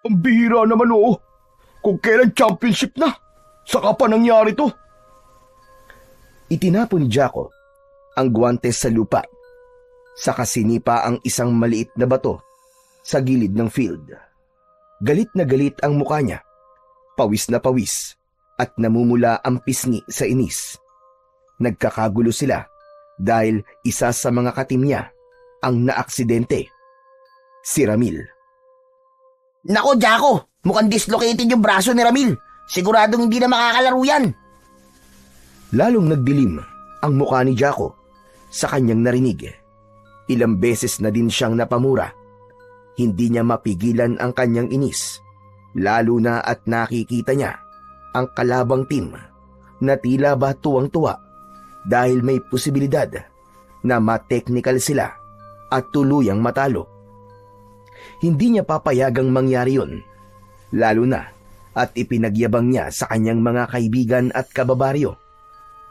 Ang bihira naman oo. Kung kailan championship na, saka pa nangyari to. Itinapon ni Jaco ang guwantes sa lupa. Saka sinipa ang isang maliit na bato sa gilid ng field. Galit na galit ang mukha niya. Pawis na pawis at namumula ang pisngi sa inis. Nagkakagulo sila dahil isa sa mga katim niya ang naaksidente. Si Ramil. Nako, Jaco! Mukhang dislocated yung braso ni Ramil. Siguradong hindi na makakalaro yan. Lalong nagdilim ang mukha ni Jaco sa kanyang narinig. Ilang beses na din siyang napamura. Hindi niya mapigilan ang kanyang inis, lalo na at nakikita niya ang kalabang team na tila ba tuwang-tuwa dahil may posibilidad na ma-technical sila at tuluyang matalo. Hindi niya papayagang mangyari yun, lalo na at ipinagyabang niya sa kanyang mga kaibigan at kababaryo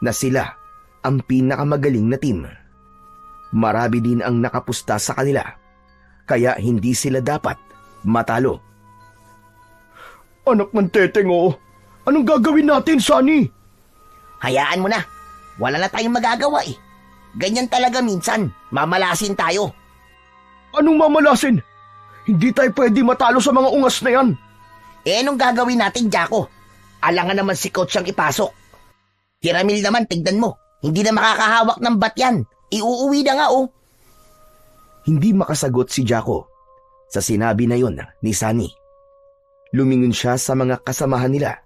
na sila ang pinakamagaling na team. Marami din ang nakapusta sa kanila, kaya hindi sila dapat matalo. Anak ng teteng oo. Anong gagawin natin, Sunny? Hayaan mo na. Wala na tayong magagawa eh. Ganyan talaga minsan. Mamalasin tayo. Anong mamalasin? Hindi tayo pwede matalo sa mga ungas na yan. Eh, anong gagawin natin, Jaco? Alangan naman si coach ang ipasok. Hiramil naman, tignan mo. Hindi na makakahawak ng bat yan. Iuuwi na nga oh. Hindi makasagot si Jaco sa sinabi na yon ni Sunny. Lumingon siya sa mga kasamahan nila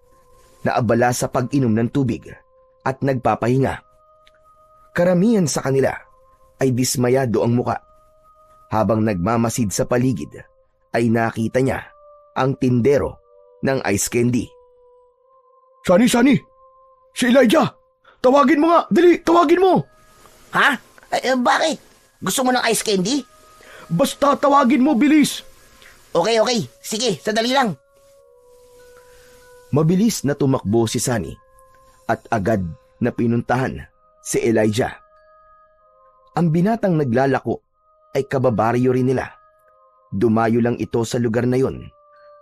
na abala sa pag-inom ng tubig at nagpapahinga. Karamihan sa kanila ay dismayado ang muka. Habang nagmamasid sa paligid ay nakita niya ang tindero ng ice candy. Sunny! Si Elijah! Tawagin mo nga! Dali, tawagin mo! Ha? Bakit? Gusto mo ng ice candy? Basta tawagin mo, bilis! Okay. Sige, sandali lang. Mabilis na tumakbo si Sunny at agad na pinuntahan si Elijah. Ang binatang naglalako ay kababaryo rin nila. Dumayo lang ito sa lugar na yon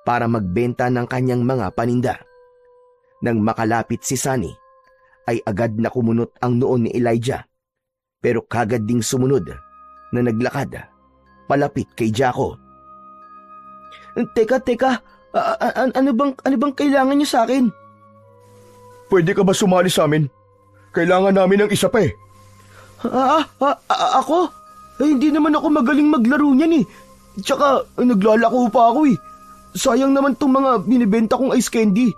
para magbenta ng kanyang mga paninda. Nang makalapit si Sunny, ay agad na kumunot ang noon ni Elijah, pero kagad ding sumunod na naglakad palapit kay Jaco. Teka, ano bang kailangan niyo sa akin? Pwede ka ba sumali sa amin? Kailangan namin ng isa pa eh. Ako? Hindi naman ako magaling maglaro niyan eh. Tsaka naglalako pa ako eh. Sayang naman tong mga binibenta kong ice candy.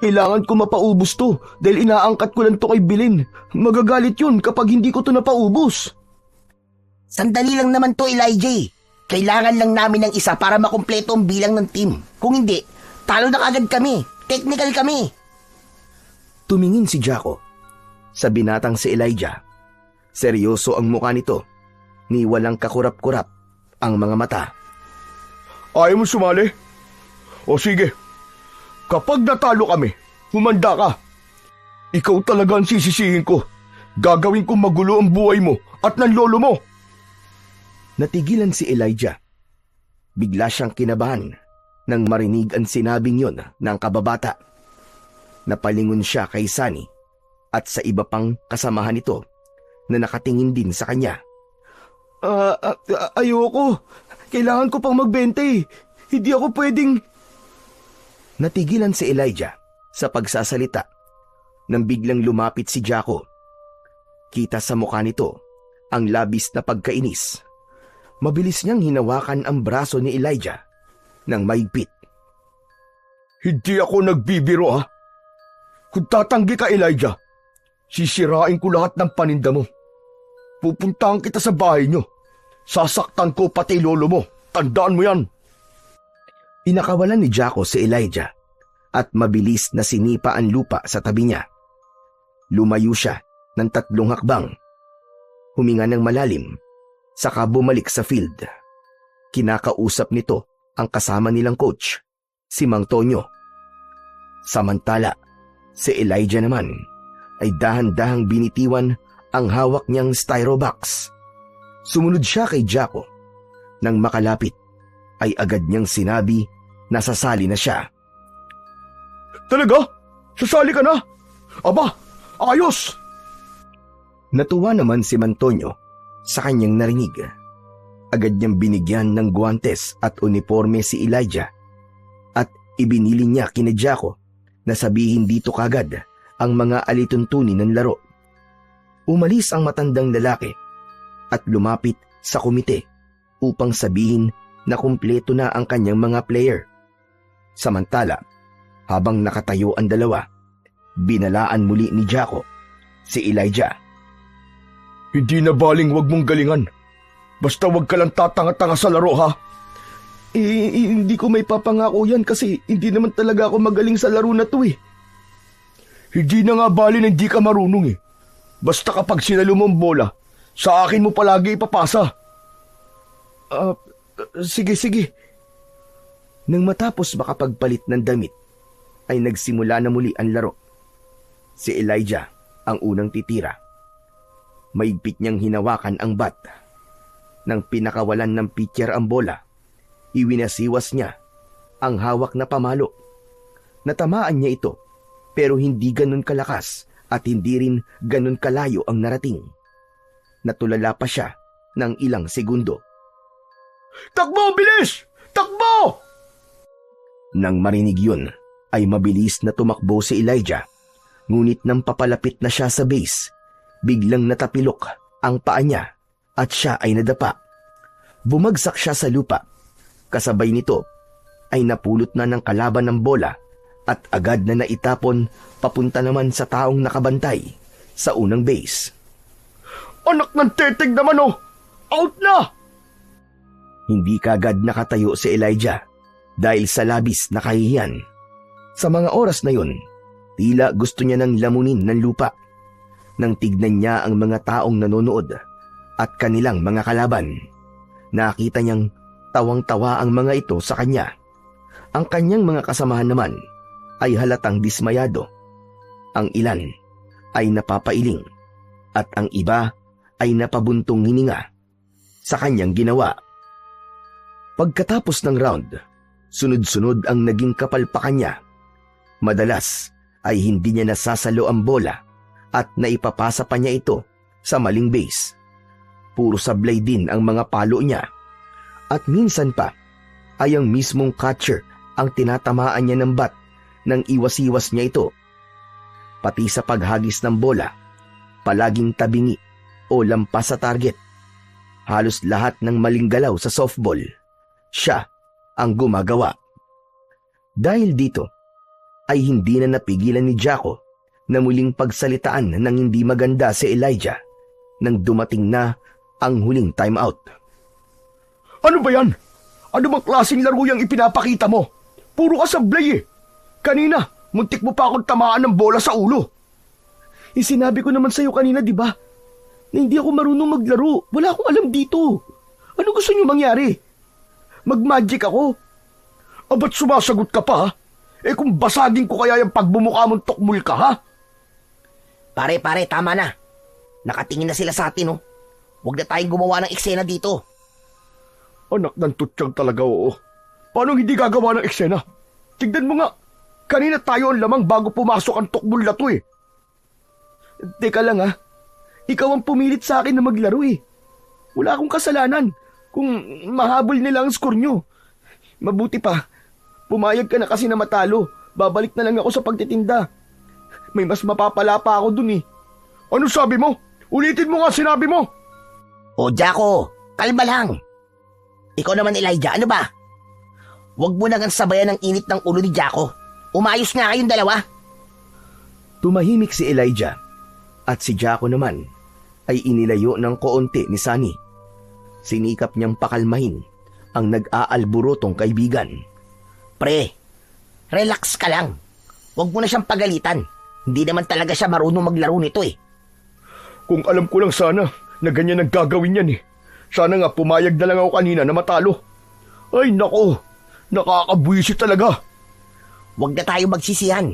Kailangan ko mapaubos to dahil inaangkat ko lang to kay Bilin. Magagalit yun kapag hindi ko to napaubos. Sandali lang naman to, Elijah. Kailangan lang namin ng isa para makumpleto ang bilang ng team. Kung hindi, talo na kagad kami. Technical kami. Tumingin si Jaco sa binatang si Elijah. Seryoso ang mukha nito, ni walang kakurap-kurap ang mga mata. Ayaw mo sumali? O sige, kapag natalo kami, humanda ka. Ikaw talaga ang sisisihin ko. Gagawin kong magulo ang buhay mo at ng lolo mo. Natigilan si Elijah. Bigla siyang kinabahan nang marinig ang sinabing yon ng kababata. Napalingon siya kay Sunny at sa iba pang kasamahan nito na nakatingin din sa kanya. Ayoko. Kailangan ko pang magbenta eh. Hindi ako pwedeng... Natigilan si Elijah sa pagsasalita nang biglang lumapit si Jaco. Kita sa mukha nito ang labis na pagkainis. Mabilis niyang hinawakan ang braso ni Elijah ng maigpit. Hindi ako nagbibiro ha. Kung tatanggi ka, Elijah, sisirain ko lahat ng paninda mo. Pupuntahan kita sa bahay niyo. Sasaktan ko pati lolo mo. Tandaan mo yan. Pinakawalan ni Jaco si Elijah at mabilis na sinipa ang lupa sa tabi niya. Lumayo siya ng 3 hakbang. Huminga ng malalim, saka bumalik sa field. Kinakausap nito ang kasama nilang coach, si Mang Tonyo. Samantala, si Elijah naman ay dahan-dahang binitiwan ang hawak niyang styro box. Sumunod siya kay Jaco. Nang makalapit, ay agad niyang sinabi nasasali na siya. Talaga? Sasali ka na? Aba, ayos! Natuwa naman si Mantonio sa kanyang narinig. Agad niyang binigyan ng guwantes at uniforme si Elijah at ibinili niya kina Jaco na sabihin dito kagad ang mga alituntunin ng laro. Umalis ang matandang lalaki at lumapit sa komite upang sabihin na kumpleto na ang kanyang mga player. Samantala, habang nakatayo ang dalawa, binalaan muli ni Jaco si Elijah. Hindi na baling wag mong galingan. Basta wag ka lang tatanga-tanga sa laro, ha? Hindi ko may papangako yan kasi hindi naman talaga ako magaling sa laro na to eh. Hindi na nga bali na hindi ka marunong eh. Basta kapag sinalo mo ang bola, sa akin mo palagi ipapasa. Sige. Nang matapos makapagpalit ng damit, ay nagsimula na muli ang laro. Si Elijah ang unang titira. Maigpit niyang hinawakan ang bat. Nang pinakawalan ng pitcher ang bola, iwinasiwas niya ang hawak na pamalo. Natamaan niya ito pero hindi ganun kalakas at hindi rin ganun kalayo ang narating. Natulala pa siya ng ilang segundo. Takbo, bilis! Takbo! Nang marinig yun, ay mabilis na tumakbo si Elijah. Ngunit nang papalapit na siya sa base, biglang natapilok ang paa niya at siya ay nadapa. Bumagsak siya sa lupa. Kasabay nito ay napulot na ng kalaban ng bola at agad na naitapon papunta naman sa taong nakabantay sa unang base. Anak ng tetig naman oh! Out na! Hindi kagad nakatayo si Elijah dahil sa labis na kahihiyan. Sa mga oras na yun, tila gusto niya nang lamunin ng lupa. Nang tignan niya ang mga taong nanonood at kanilang mga kalaban, nakita niyang tawang-tawa ang mga ito sa kanya. Ang kanyang mga kasamahan naman ay halatang dismayado. Ang ilan ay napapailing at ang iba ay napabuntong hininga sa kanyang ginawa. Pagkatapos ng round, sunod-sunod ang naging kapalpakan niya. Madalas ay hindi niya nasasalo ang bola at naipapasa pa niya ito sa maling base. Puro sablay din ang mga palo niya. At minsan pa ay ang mismong catcher ang tinatamaan niya ng bat nang iwas-iwas niya ito. Pati sa paghagis ng bola, palaging tabingi o lampas sa target. Halos lahat ng maling galaw sa softball, siya ang gumagawa. Dahil dito, ay hindi na napigilan ni Jaco na muling pagsalitaan ng hindi maganda si Elijah nang dumating na ang huling timeout. Ano ba yan? Ano bang klaseng laro yung ipinapakita mo? Puro ka sablay eh. Kanina, muntik mo pa akong tamaan ng bola sa ulo. Sinabi ko naman sa'yo kanina, di ba? Na hindi ako marunong maglaro. Wala akong alam dito. Ano gusto niyo mangyari? Mag-magic ako? Ba't sumasagot ka pa ha? Kung basagin ko kaya yung pagbumukha mong tukmul ka ha? Pare, tama na. Nakatingin na sila sa atin, oh. Huwag na tayong gumawa ng eksena dito. Anak ng tutsyang talaga, oo. Paano hindi gagawa ng eksena? Tignan mo nga. Kanina tayo ang lamang bago pumasok ang tukmul na to eh. Teka lang ha. Ikaw ang pumilit sa akin na maglaro eh. Wala akong kasalanan kung mahabol nila ang score nyo. Mabuti pa. Pumayag ka na kasi na matalo. Babalik na lang ako sa pagtitinda. May mas mapapala pa ako dun eh. Ano sabi mo? Ulitin mo nga sinabi mo. O Jaco, kalma lang. Ikaw naman Elijah, ano ba? Huwag mo nang sabayan ng init ng ulo ni Jaco. Umayos nga kayong dalawa. Tumahimik si Elijah at si Jaco naman ay inilayo ng koonti ni Sunny. Sinikap niyang pakalmahin ang nag-aalburotong kaibigan. Pre, relax ka lang. Huwag mo na siyang pagalitan. Hindi naman talaga siya marunong maglaro nito eh. Kung alam ko lang sana na ganyan ang gagawin yan eh. Sana nga pumayag na lang ako kanina na matalo. Ay nako, nakakabwisit talaga. Huwag na tayo magsisihan.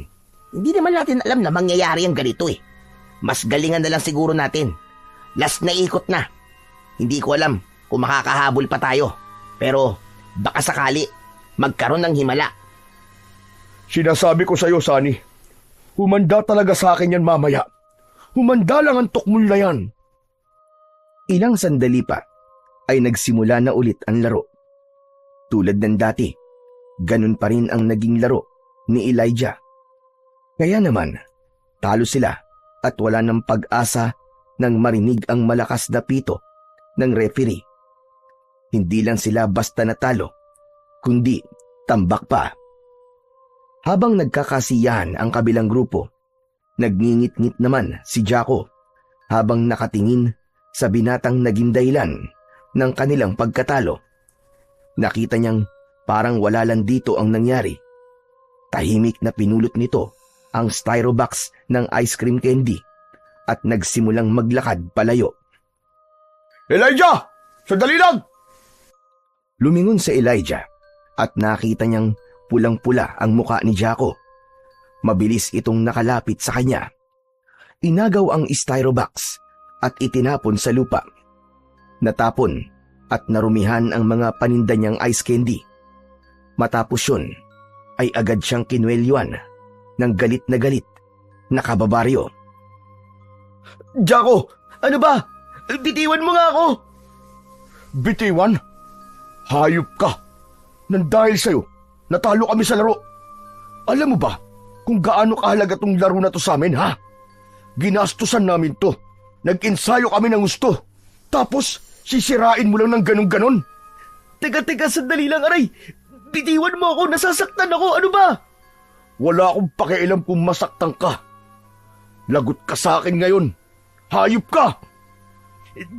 Hindi naman natin alam na mangyayari ang ganito eh. Mas galingan na lang siguro natin. Last na ikot na. Hindi ko alam kung makakahabol pa tayo. Pero baka sakali, magkaroon ng himala. Sinasabi ko sa'yo, Sunny, humanda talaga sa akin yan mamaya. Humanda lang ang tukmul na yan. Ilang sandali pa ay nagsimula na ulit ang laro. Tulad ng dati, ganun pa rin ang naging laro ni Elijah. Kaya naman, talo sila at wala ng pag-asa nang marinig ang malakas na pito ng referee. Hindi lang sila basta natalo, kundi tambak pa. Habang nagkakasiyahan ang kabilang grupo, nagngingit-ngit naman si Jaco habang nakatingin sa binatang naging dahilan ng kanilang pagkatalo. Nakita niyang parang wala lang dito ang nangyari. Tahimik na pinulot nito ang styro box ng ice cream candy at nagsimulang maglakad palayo. Elijah! Sandali lang! Lumingon si Elijah at nakita niyang pulang-pula ang muka ni Jaco. Mabilis itong nakalapit sa kanya. Inagaw ang styro box at itinapon sa lupa. Natapon at narumihan ang mga paninda niyang ice candy. Matapos yun, ay agad siyang kinwelyuan ng galit na kababaryo. Jaco! Ano ba? Bitiwan mo nga ako! Bitiwan? Hayop ka! Nang dahil sa'yo, natalo kami sa laro. Alam mo ba kung gaano kahalaga tong laro na to sa amin, ha? Ginastusan namin to. Nag-ensayo kami ng gusto. Tapos, sisirain mo lang ng ganon-ganon. Teka, sandali lang, aray! Bitiwan mo ako, nasasaktan ako, ano ba? Wala akong pakialam kung masaktan ka. Lagot ka sa akin ngayon. Hayop ka!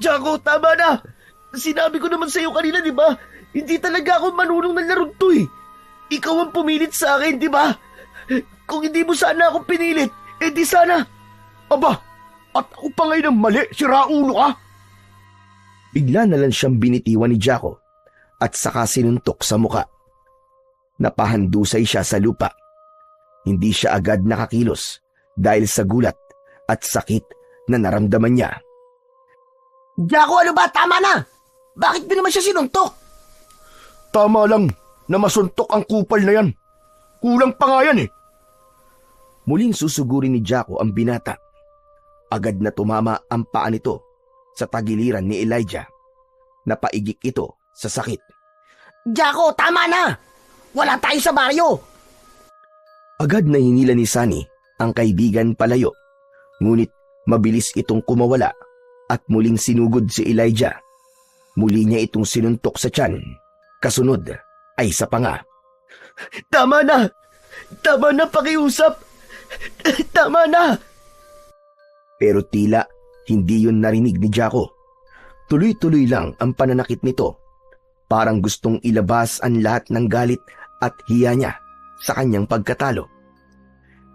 Jaco, tama na! Sinabi ko naman sa'yo kanina, di ba? Hindi talaga ako manunong ng larong to eh. Ikaw ang pumilit sa akin, di ba? Kung hindi mo sana ako pinilit, di sana. Aba, at ako pa ngayon ang mali, siraulo ka! Bigla na lang siyang binitiwan ni Jaco at saka sinuntok sa muka. Napahandusay siya sa lupa. Hindi siya agad nakakilos dahil sa gulat at sakit na naramdaman niya. Jaco, ano ba? Tama na! Bakit mo naman siya sinuntok? Tama lang na masuntok ang kupal na yan. Kulang pa nga yan eh. Muling susugurin ni Jaco ang binata. Agad na tumama ang paa nito sa tagiliran ni Elijah. Napaigik ito sa sakit. Jaco, tama na! Wala tayo sa baryo! Agad na hinila ni Sunny ang kaibigan palayo. Ngunit mabilis itong kumawala at muling sinugod si Elijah. Muli niya itong sinuntok sa tiyan. Kasunod ay sa panga. Tama na! Tama na pakiusap! Tama na! Pero tila hindi yun narinig ni Jaco. Tuloy-tuloy lang ang pananakit nito. Parang gustong ilabas ang lahat ng galit at hiya niya sa kanyang pagkatalo.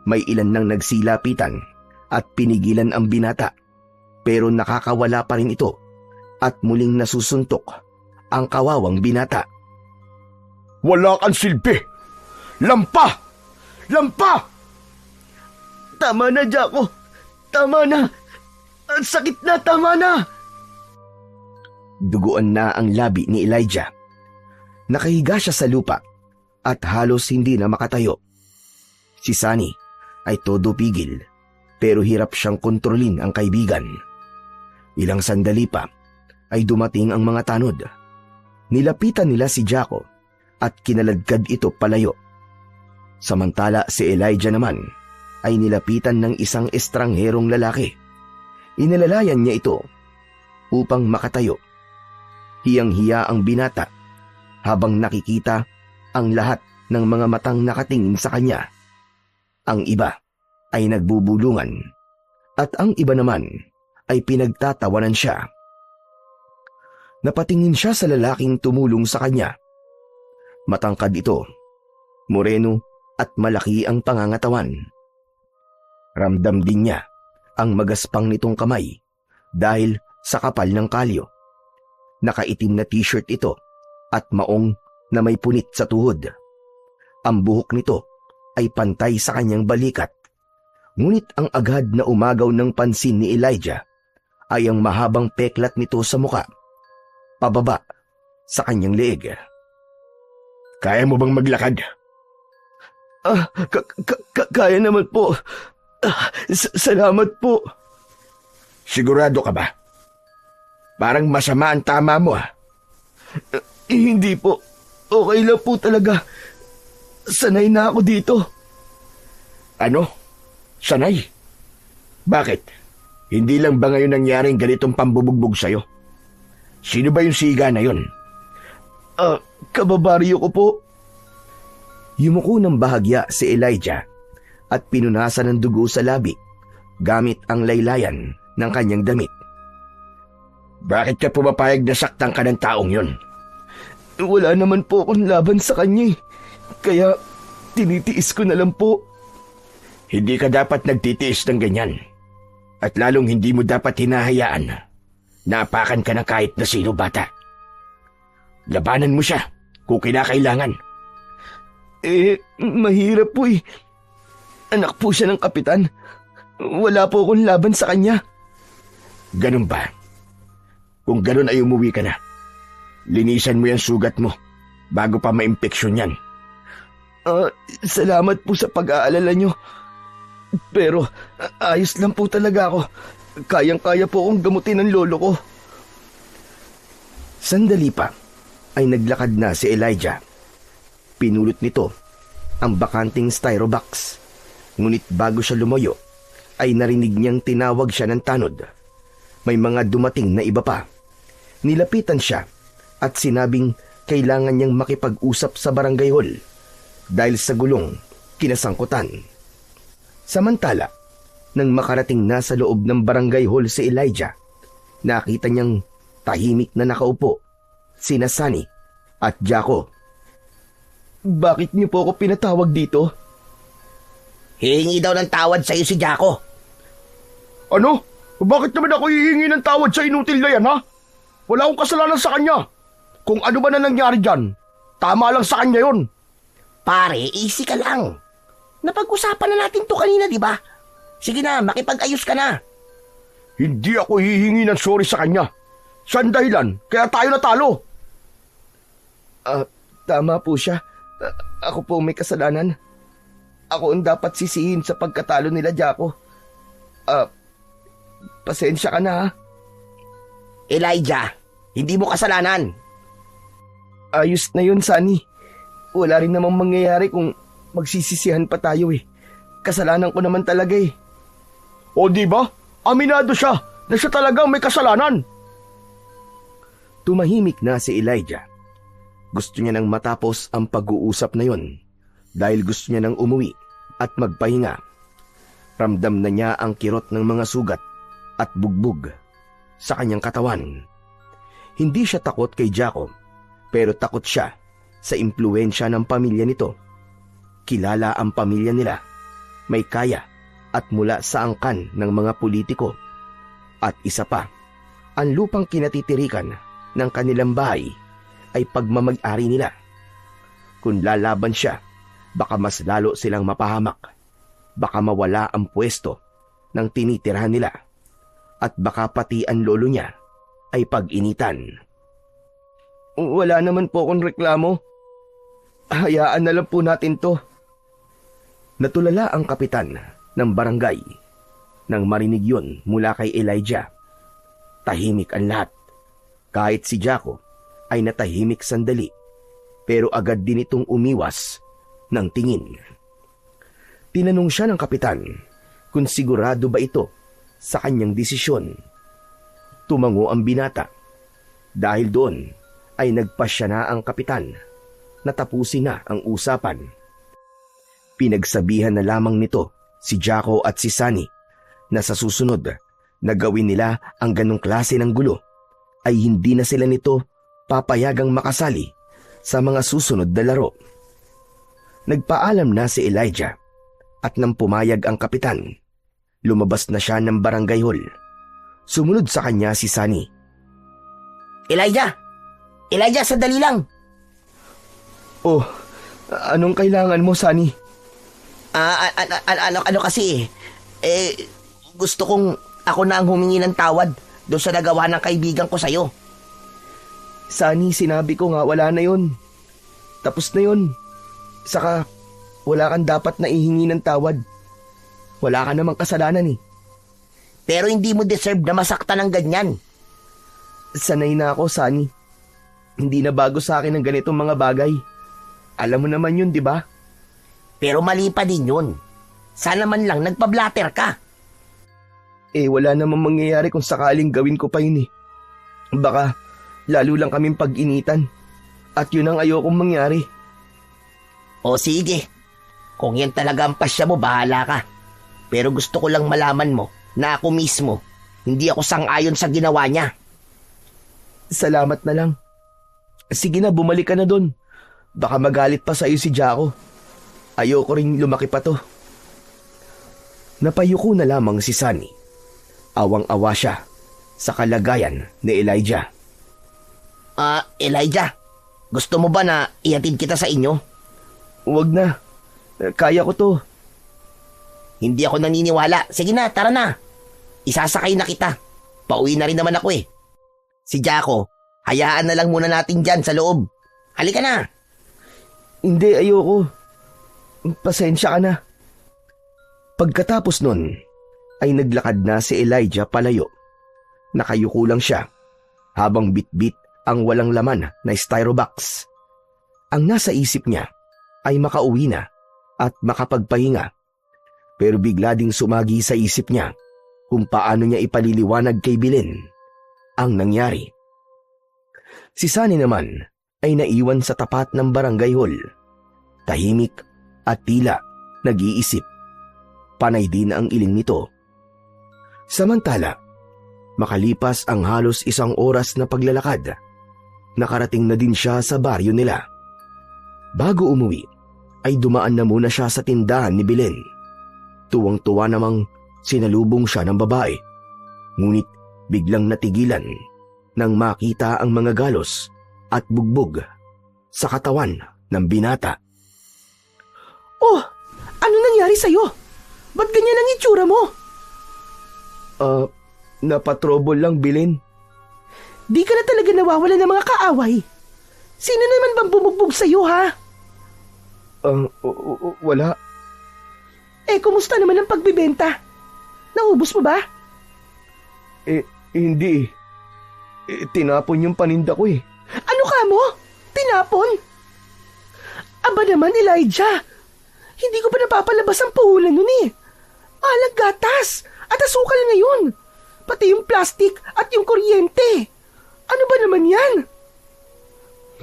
May ilan nang nagsilapitan at pinigilan ang binata. Pero nakakawala pa rin ito at muling nasusuntok ang kawawang binata. Wala kang silbi! Lampa! Lampa! Tama na, Jaco! Tama na! Ang sakit na! Tama na! Duguan na ang labi ni Elijah. Nakahiga siya sa lupa at halos hindi na makatayo. Si Sunny ay todo pigil pero hirap siyang kontrolin ang kaibigan. Ilang sandali pa ay dumating ang mga tanod. Nilapitan nila si Jaco at kinaladkad ito palayo. Samantala si Elijah naman ay nilapitan ng isang estrangherong lalaki. Inalalayan niya ito upang makatayo. Hiyang-hiya ang binata habang nakikita ang lahat ng mga matang nakatingin sa kanya. Ang iba ay nagbubulungan at ang iba naman ay pinagtatawanan siya. Napatingin siya sa lalaking tumulong sa kanya. Matangkad ito, moreno at malaki ang pangangatawan. Ramdam din niya ang magaspang nitong kamay dahil sa kapal ng kalyo. Nakaitim na t-shirt ito at maong na may punit sa tuhod. Ang buhok nito ay pantay sa kanyang balikat. Ngunit ang agad na umagaw ng pansin ni Elijah ay ang mahabang peklat nito sa muka, pababa sa kanyang leeg. Kaya mo bang maglakad? Kaya naman po. Salamat po. Sigurado ka ba? Parang masama ang tama mo Hindi po. Okay lang po talaga. Sanay na ako dito. Ano? Sanay? Bakit? Hindi lang ba ngayon nangyaring ganitong pambubugbog sa'yo? Sino ba yung siga na yun? Kababaryo ko po. Yumuko ng bahagya si Elijah at pinunasan ng dugo sa labi gamit ang laylayan ng kanyang damit. Bakit ka pumapayag na saktan ka ng taong yun? Wala naman po akong laban sa kanya. Kaya tinitiis ko na lang po. Hindi ka dapat nagtitiis ng ganyan. At lalong hindi mo dapat hinahayaan na apakan ka ng kahit na sino bata. Labanan mo siya kung kinakailangan. Mahirap po eh. Anak po siya ng kapitan. Wala po akong laban sa kanya. Ganun ba? Kung ganun ay umuwi ka na. Linisan mo yung sugat mo bago pa maimpeksyon yan. Salamat po sa pag-aalala nyo. Pero ayos lang po talaga ako. Kayang-kaya po akong gamutin ng lolo ko. Sandali pa ay naglakad na si Elijah. Pinulot nito ang bakanting styrobox. Ngunit bago siya lumayo, ay narinig niyang tinawag siya ng tanod. May mga dumating na iba pa. Nilapitan siya at sinabing kailangan niyang makipag-usap sa barangay hall dahil sa gulong kinasangkutan. Samantala, nang makarating na sa loob ng barangay hall si Elijah, nakita niyang tahimik na nakaupo sina Sunny at Jaco. Bakit niyo po ako pinatawag dito? Hihingi daw ng tawad sa'yo si Jaco. Ano? Bakit naman ako hihingi ng tawad sa inutil na yan, ha? Wala akong kasalanan sa kanya. Kung ano ba na nangyari dyan, tama lang sa kanya yun. Pare, easy ka lang. Napag-usapan na natin to kanina, di ba? Sige na, makipag-ayos ka na. Hindi ako hihingi ng sorry sa kanya. Saan dahilan? Kaya tayo natalo. Tama po siya. Ako po may kasalanan. Ako ang dapat sisihin sa pagkatalo nila, Jaco. Pasensya ka na, ha? Elijah, hindi mo kasalanan. Ayos na yun, Sunny. Wala rin namang mangyayari kung magsisisihan pa tayo eh. Kasalanan ko naman talaga eh. O di ba? Aminado siya na siya talagang may kasalanan. Tumahimik na si Elijah. Gusto niya nang matapos ang pag-uusap na yon dahil gusto niya nang umuwi at magpahinga. Ramdam na niya ang kirot ng mga sugat at bugbog sa kanyang katawan. Hindi siya takot kay Jaco, pero takot siya sa impluwensya ng pamilya nito. Kilala ang pamilya nila, may kaya at mula sa angkan ng mga politiko. At isa pa, ang lupang kinatitirikan ng kanilang bahay ay pagmamag-ari nila. Kung lalaban siya, baka mas lalo silang mapahamak. Baka mawala ang pwesto ng tinitirahan nila. At baka pati ang lolo niya ay pag-initan. Wala naman po akong reklamo. Hayaan na lang po natin to. Natulala ang kapitan ng barangay nang marinig yun mula kay Elijah. Tahimik ang lahat. Kahit si Jaco ay natahimik sandali, pero agad din itong umiwas ng tingin. Tinanong siya ng kapitan kung sigurado ba ito sa kanyang desisyon. Tumango ang binata. Dahil doon ay nagpasya na ang kapitan na tapusin na ang usapan. Pinagsabihan na lamang nito si Jaco at si Sunny na sa susunod na gawin nila ang ganong klase ng gulo ay hindi na sila nito papayagang makasali sa mga susunod na laro. Nagpaalam na si Elijah at nang pumayag ang kapitan, lumabas na siya ng barangay hall. Sumunod sa kanya si Sunny. Elijah! Elijah, sandali lang! Oh, anong kailangan mo, Sunny? Ano kasi gusto kong ako na ang humingi ng tawad doon sa nagawa ng kaibigan ko sa'yo. Sunny, sinabi ko nga wala na yun. Tapos na yun. Saka, wala kang dapat na ihingi ng tawad. Wala ka namang kasalanan eh. Pero hindi mo deserve na masaktan ng ganyan. Sanay na ako, Sunny. Hindi na bago sa akin ang ganitong mga bagay. Alam mo naman yun, di ba? Pero mali pa din yun. Sana man lang nagpa-blatter ka. Wala namang mangyayari kung sakaling gawin ko pa yun eh. Baka, lalo lang kaming pag-initan. At yun ang ayokong mangyari. O sige, kung yan talaga ang pasya mo, bahala ka. Pero gusto ko lang malaman mo na ako mismo, hindi ako sang-ayon sa ginawa niya. Salamat na lang. Sige na, bumalik ka na dun. Baka magalit pa sa'yo si Jaco. Ayoko rin lumaki pa to. Napayuko na lamang si Sunny. Awang-awa siya sa kalagayan ni Elijah. Elijah, gusto mo ba na ihatid kita sa inyo? Huwag na. Kaya ko to. Hindi ako naniniwala. Sige na, tara na. Isasakay na kita. Pauwi na rin naman ako eh. Si Jaco, hayaan na lang muna natin dyan sa loob. Halika na. Hindi, ayoko. Pasensya ka na. Pagkatapos nun, ay naglakad na si Elijah palayo. Nakayuko lang siya, habang bitbit ang walang laman na styrobox. Ang nasa isip niya ay makauwi na at makapagpahinga. Pero bigla ding sumagi sa isip niya kung paano niya ipaliliwanag kay Belen ang nangyari. Si Sunny naman ay naiwan sa tapat ng barangay hall. Tahimik at tila nag-iisip. Panay din ang iling nito. Samantala, makalipas ang halos 1 oras na paglalakad, nakarating na din siya sa baryo nila. Bago umuwi, ay dumaan na muna siya sa tindahan ni Belen. Tuwang-tuwa namang sinalubong siya ng babae. Ngunit biglang natigilan nang makita ang mga galos at bugbog sa katawan ng binata. Oh, ano nangyari sa'yo? Ba't ganyan ang itsura mo? Napatrobol lang, Belen. Di ka na talaga nawawala ng mga kaaway. Sino naman bang bumugbog sa'yo, ha? Wala. Kumusta naman ang pagbibenta? Naubos mo ba? Hindi. Tinapon yung paninda ko eh. Ano ka mo? Tinapon? Aba naman, Elijah. Hindi ko pa napapalabas ang puhulan nun eh. Alang gatas at asukal ngayon. Pati yung plastic at yung kuryente. Ano ba naman yan?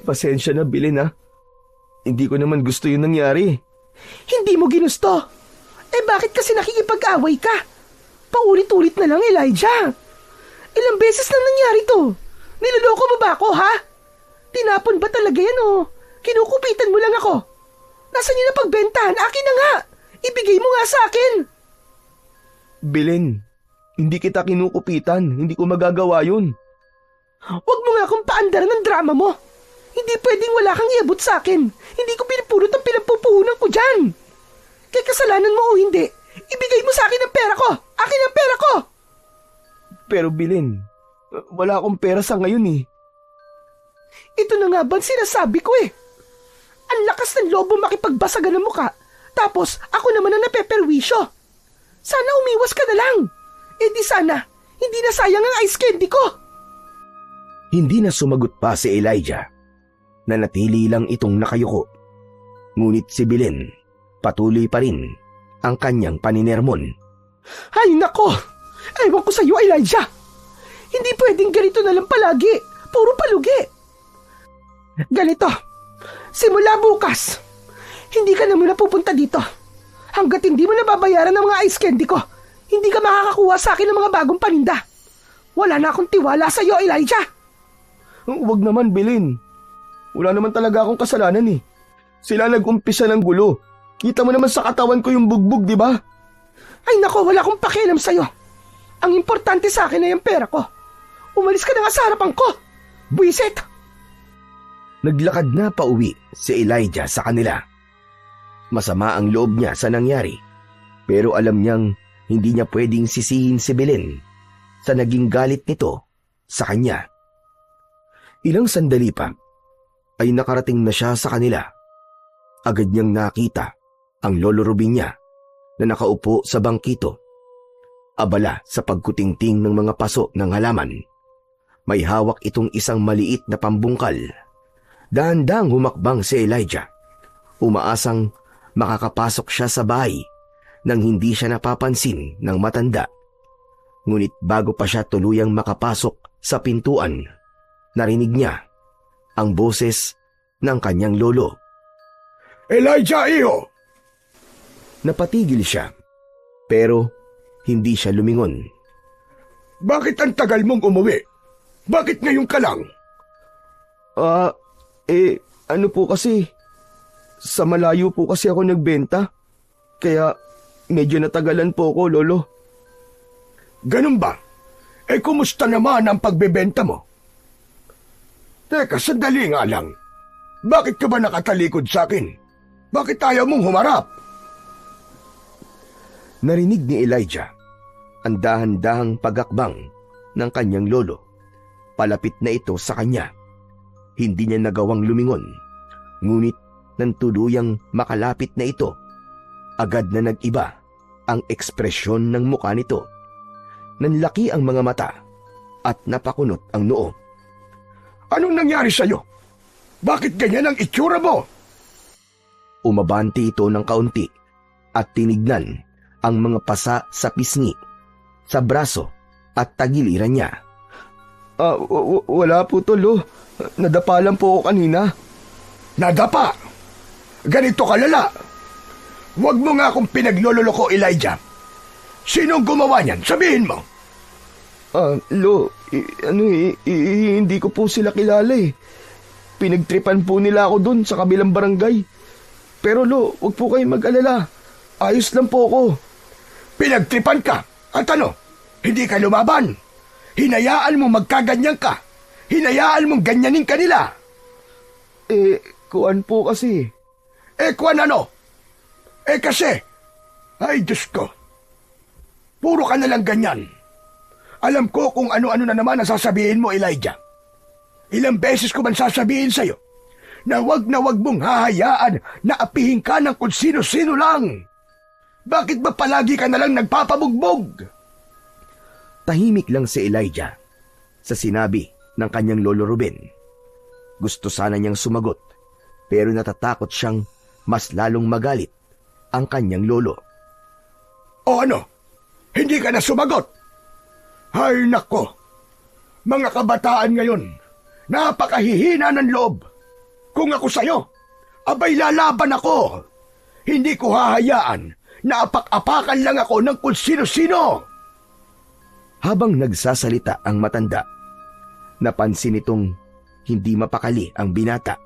Pasensya na, Belen ha. Hindi ko naman gusto yung nangyari. Hindi mo ginusto. Bakit kasi nakikipag-away ka? Paulit-ulit na lang, Elijah. Ilang beses na nangyari to. Niloloko mo ba ako, ha? Tinapon ba talaga yan o kinukupitan mo lang ako? Nasaan yun na pagbentahan? Akin na nga. Ibigay mo nga sa akin. Belen, hindi kita kinukupitan. Hindi ko magagawa yun. Huwag mo nga akong paandaran ng drama mo. Hindi pwedeng wala kang iabot sa akin. Hindi ko pinupulot ang pinagpupuhunan ko dyan. Kaya kasalanan mo o hindi, ibigay mo sa akin ang pera ko. Akin ang pera ko. Pero Belen, wala akong pera sa ngayon eh. Ito na nga ba sinasabi ko eh. Ang lakas ng lobo makipagbasagan ng muka. Tapos ako naman ang napeperwisyo. Sana umiwas ka na lang. Di sana, hindi na sayang ang ice candy ko. Hindi na sumagot pa si Elijah. Nanatili lang itong nakayuko. Ngunit si Belen, patuloy pa rin ang kanyang paninermon. Ay nako! Ewan ko sa iyo, Elijah. Hindi pwedeng ganito na lang palagi. Puro palugi. Ganito. Simula bukas, hindi ka na muna pupunta dito. Hanggat hindi mo nababayaran ng mga ice candy ko, hindi ka makakakuha sa akin ng mga bagong paninda. Wala na akong tiwala sa iyo, Elijah. Huwag naman, Belen. Wala naman talaga akong kasalanan eh. Sila nag-umpisa ng gulo. Kita mo naman sa katawan ko yung bugbog, di ba? Ay nako, wala akong pakialam sa iyo. Ang importante sa akin ay ang pera ko. Umalis ka na nga sa harapan ko. Buwisit! Naglakad na pauwi si Elijah sa kanila. Masama ang loob niya sa nangyari, pero alam niyang hindi niya pwedeng sisihin si Belen sa naging galit nito sa kanya. Ilang sandali pa, ay nakarating na siya sa kanila. Agad niyang nakita ang Lolo Rubin niya na nakaupo sa bangkito. Abala sa pagkutingting ng mga paso ng halaman. May hawak itong isang maliit na pambungkal. Dahan-dahang humakbang si Elijah. Umaasang makakapasok siya sa bahay nang hindi siya napapansin ng matanda. Ngunit bago pa siya tuluyang makapasok sa pintuan, narinig niya ang boses ng kanyang lolo. Elijah, iho! Napatigil siya, pero hindi siya lumingon. Bakit ang tagal mong umuwi? Bakit ngayon ka lang? Ano po kasi, sa malayo po kasi ako nagbenta, kaya medyo natagalan po ako, Lolo. Ganun ba? Kumusta naman ang pagbebenta mo? Teka, sandali nga lang. Bakit ka ba nakatalikod sa akin? Bakit ayaw mong humarap? Narinig ni Elijah ang dahan-dahang pagakbang ng kanyang lolo. Palapit na ito sa kanya. Hindi niya nagawang lumingon, ngunit nang tuluyang makalapit na ito, agad na nag-iba ang ekspresyon ng mukha nito. Nanlaki ang mga mata at napakunot ang noo. Anong nangyari sa'yo? Bakit ganyan ang itsura mo? Umabanti ito ng kaunti at tinignan ang mga pasa sa pisngi, sa braso at tagiliran niya. Wala po, Tolo. Nadapa lang po ako kanina. Nadapa? Ganito kalala. Huwag mo nga akong pinaglololoko, Elijah. Sinong gumawa niyan? Sabihin mo. Hindi ko po sila kilala eh. Pinagtripan po nila ako dun sa kabilang barangay. Pero wag po kayong mag-alala. Ayos lang po ako. Pinagtripan ka? At ano? Hindi ka lumaban? Hinayaan mo magkaganyan ka? Hinayaan mong ganyanin kanila? Kuwan po kasi. Kuwan ano? Kasi. Ay, Diyos ko. Puro ka nalang ganyan. Alam ko kung ano-ano na naman ang sasabihin mo, Elijah. Ilang beses ko man sasabihin sa'yo na wag mong hahayaan na apihin ka ng kung sino-sino lang. Bakit ba palagi ka nalang nagpapabugbog? Tahimik lang si Elijah sa sinabi ng kanyang Lolo Ruben. Gusto sana niyang sumagot, pero natatakot siyang mas lalong magalit ang kanyang lolo. O ano? Hindi ka na sumagot? Ay nako, mga kabataan ngayon, napakahihina ng loob. Kung ako sa'yo, abay lalaban ako. Hindi ko hahayaan na apak-apakan lang ako ng kung sino-sino. Habang nagsasalita ang matanda, napansin itong hindi mapakali ang binata.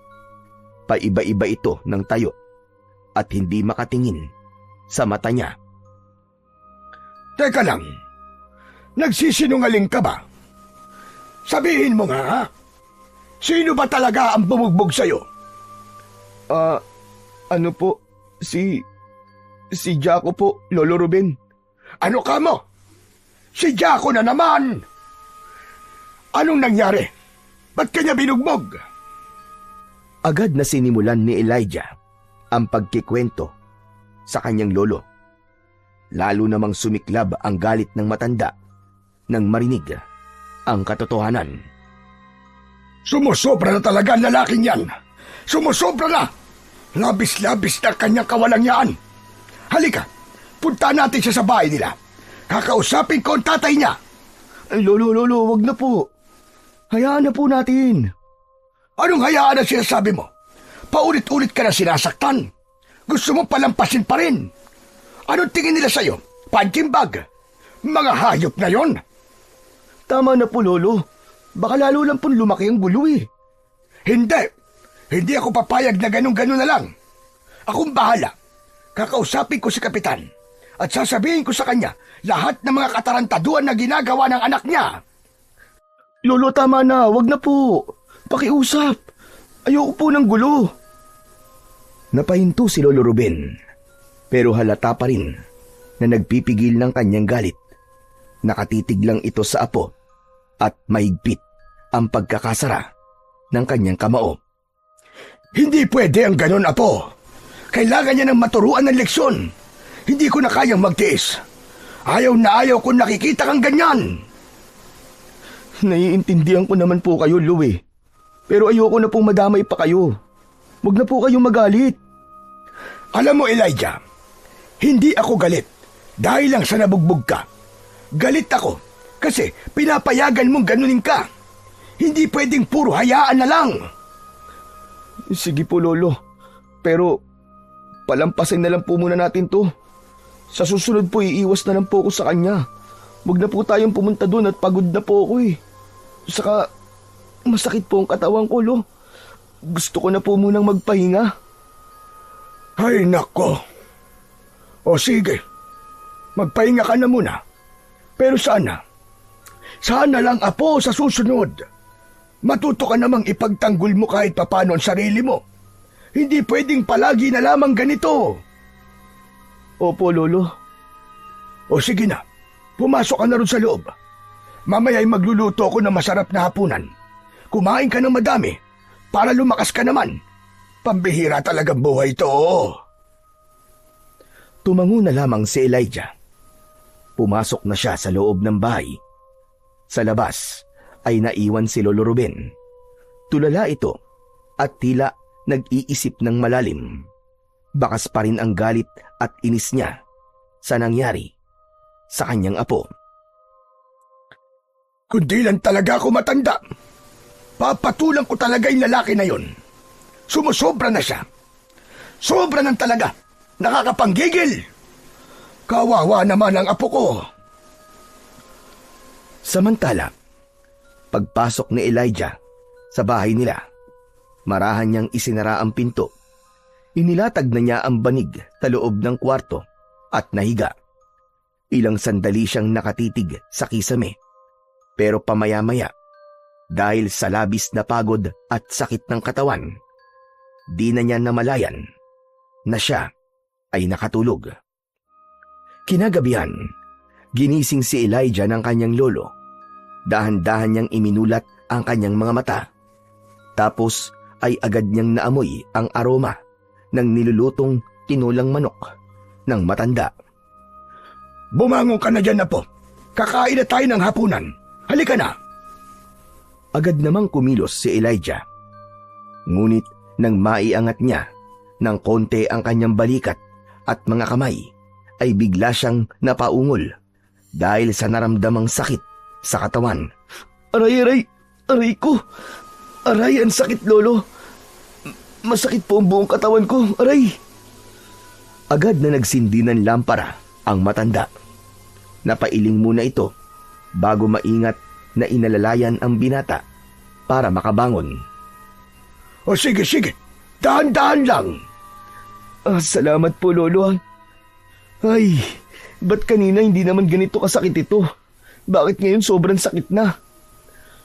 Paiba-iba ito ng tayo at hindi makatingin sa mata niya. Teka lang, nagsisinungaling ka ba? Sabihin mo nga, ha? Sino ba talaga ang bumugbog sa'yo? Ano po, si Jaco po, Lolo Ruben. Ano ka mo? Si Jaco na naman! Anong nangyari? Ba't kanya binugbog? Agad na sinimulan ni Elijah ang pagkikwento sa kanyang lolo. Lalo namang sumiklab ang galit ng matanda nang marinig ang katotohanan. Sumusobra na talaga ang lalaking yan. Sumusobra na! Labis-labis na kanyang kawalangyaan. Halika, punta natin siya sa bahay nila. Kakausapin ko ang tatay niya. Lolo, wag na po. Hayaan na po natin. Anong hayaan ang sinasabi mo? Paulit-ulit ka na sinasaktan. Gusto mo palampasin pa rin. Anong tingin nila sa'yo? Punching bag? Mga hayop na yon. Tama na po, Lolo. Baka lalo lang pong lumaki ang gulo eh. Hindi ako papayag na ganun-ganun na lang. Akong bahala. Kakausapin ko si Kapitan at sasabihin ko sa kanya lahat ng mga katarantaduan na ginagawa ng anak niya. Lolo, tama na. Wag na po. Pakiusap. Ayoko po ng gulo. Napahinto si Lolo Ruben, pero halata pa rin na nagpipigil ng kanyang galit. Nakatitig lang ito sa apo at mahigpit ang pagkakasara ng kanyang kamao. Hindi pwede ang ganon, Apo. Kailangan niya ng maturuan ng leksyon. Hindi ko na kayang magtiis. Ayaw na ayaw kung nakikita kang ganyan. Naiintindihan ko naman po kayo, Lou eh. Pero ayoko na pong madamay pa kayo. Huwag na po kayong magalit. Alam mo, Elijah, hindi ako galit dahil lang sa nabugbog ka. Galit ako kasi pinapayagan mong ganunin ka. Hindi pwedeng puro hayaan na lang. Sige po, Lolo. Pero palampasin na lang po muna natin to. Sa susunod po, iiwas na lang po ako sa kanya. Huwag na po tayong pumunta doon at pagod na po ako eh. Saka masakit po ang katawan ko, Lo. Gusto ko na po munang magpahinga. Ay, nako. O sige, magpahinga ka na muna. Pero sana lang, Apo, sa susunod, matuto ka namang ipagtanggol mo kahit papano ang sarili mo. Hindi pwedeng palagi na lamang ganito. Opo, Lolo. O sige na, pumasok ka na ron sa loob. Mamaya'y magluluto ako ng masarap na hapunan. Kumain ka ng madami para lumakas ka naman. Pambihira talagang buhay to. Tumango na lamang si Elijah. Pumasok na siya sa loob ng bahay. Sa labas ay naiwan si Lolo Ruben. Tulala ito at tila nag-iisip ng malalim. Bakas pa rin ang galit at inis niya sa nangyari sa kanyang apo. Kundi lang talaga ako matanda. Papatulang ko talaga yung lalaki na yon. Sumusobra na siya. Sobra nang talaga. Nakakapanggigil. Kawawa naman ang apo ko. Samantala, pagpasok ni Elijah sa bahay nila, marahan niyang isinara ang pinto. Inilatag na niya ang banig sa loob ng kwarto at nahiga. Ilang sandali siyang nakatitig sa kisame. Pero pamaya-maya, dahil sa labis na pagod at sakit ng katawan, di na niya namalayan na siya ay nakatulog. Kinagabihan, ginising si Elijah ng kanyang lolo. Dahan-dahan niyang iminulat ang kanyang mga mata. Tapos ay agad niyang naamoy ang aroma ng nilulutong tinulang manok ng matanda. Bumangon ka na dyan, Apo. Kakain na tayo ng hapunan. Halika na. Agad namang kumilos si Elijah. Ngunit nang maiangat niya ng konti ang kanyang balikat at mga kamay, ay bigla siyang napaungol dahil sa naramdamang sakit sa katawan. Aray! Aray ko! Aray, ang sakit, Lolo! Masakit po ang buong katawan ko, aray! Agad na nagsindi ng lampara ang matanda. Napailing muna ito bago maingat na inalalayan ang binata para makabangon. O sige, dahan-dahan lang. Salamat po, Lolo. Ay, ba't kanina hindi naman ganito kasakit ito? Bakit ngayon sobrang sakit na?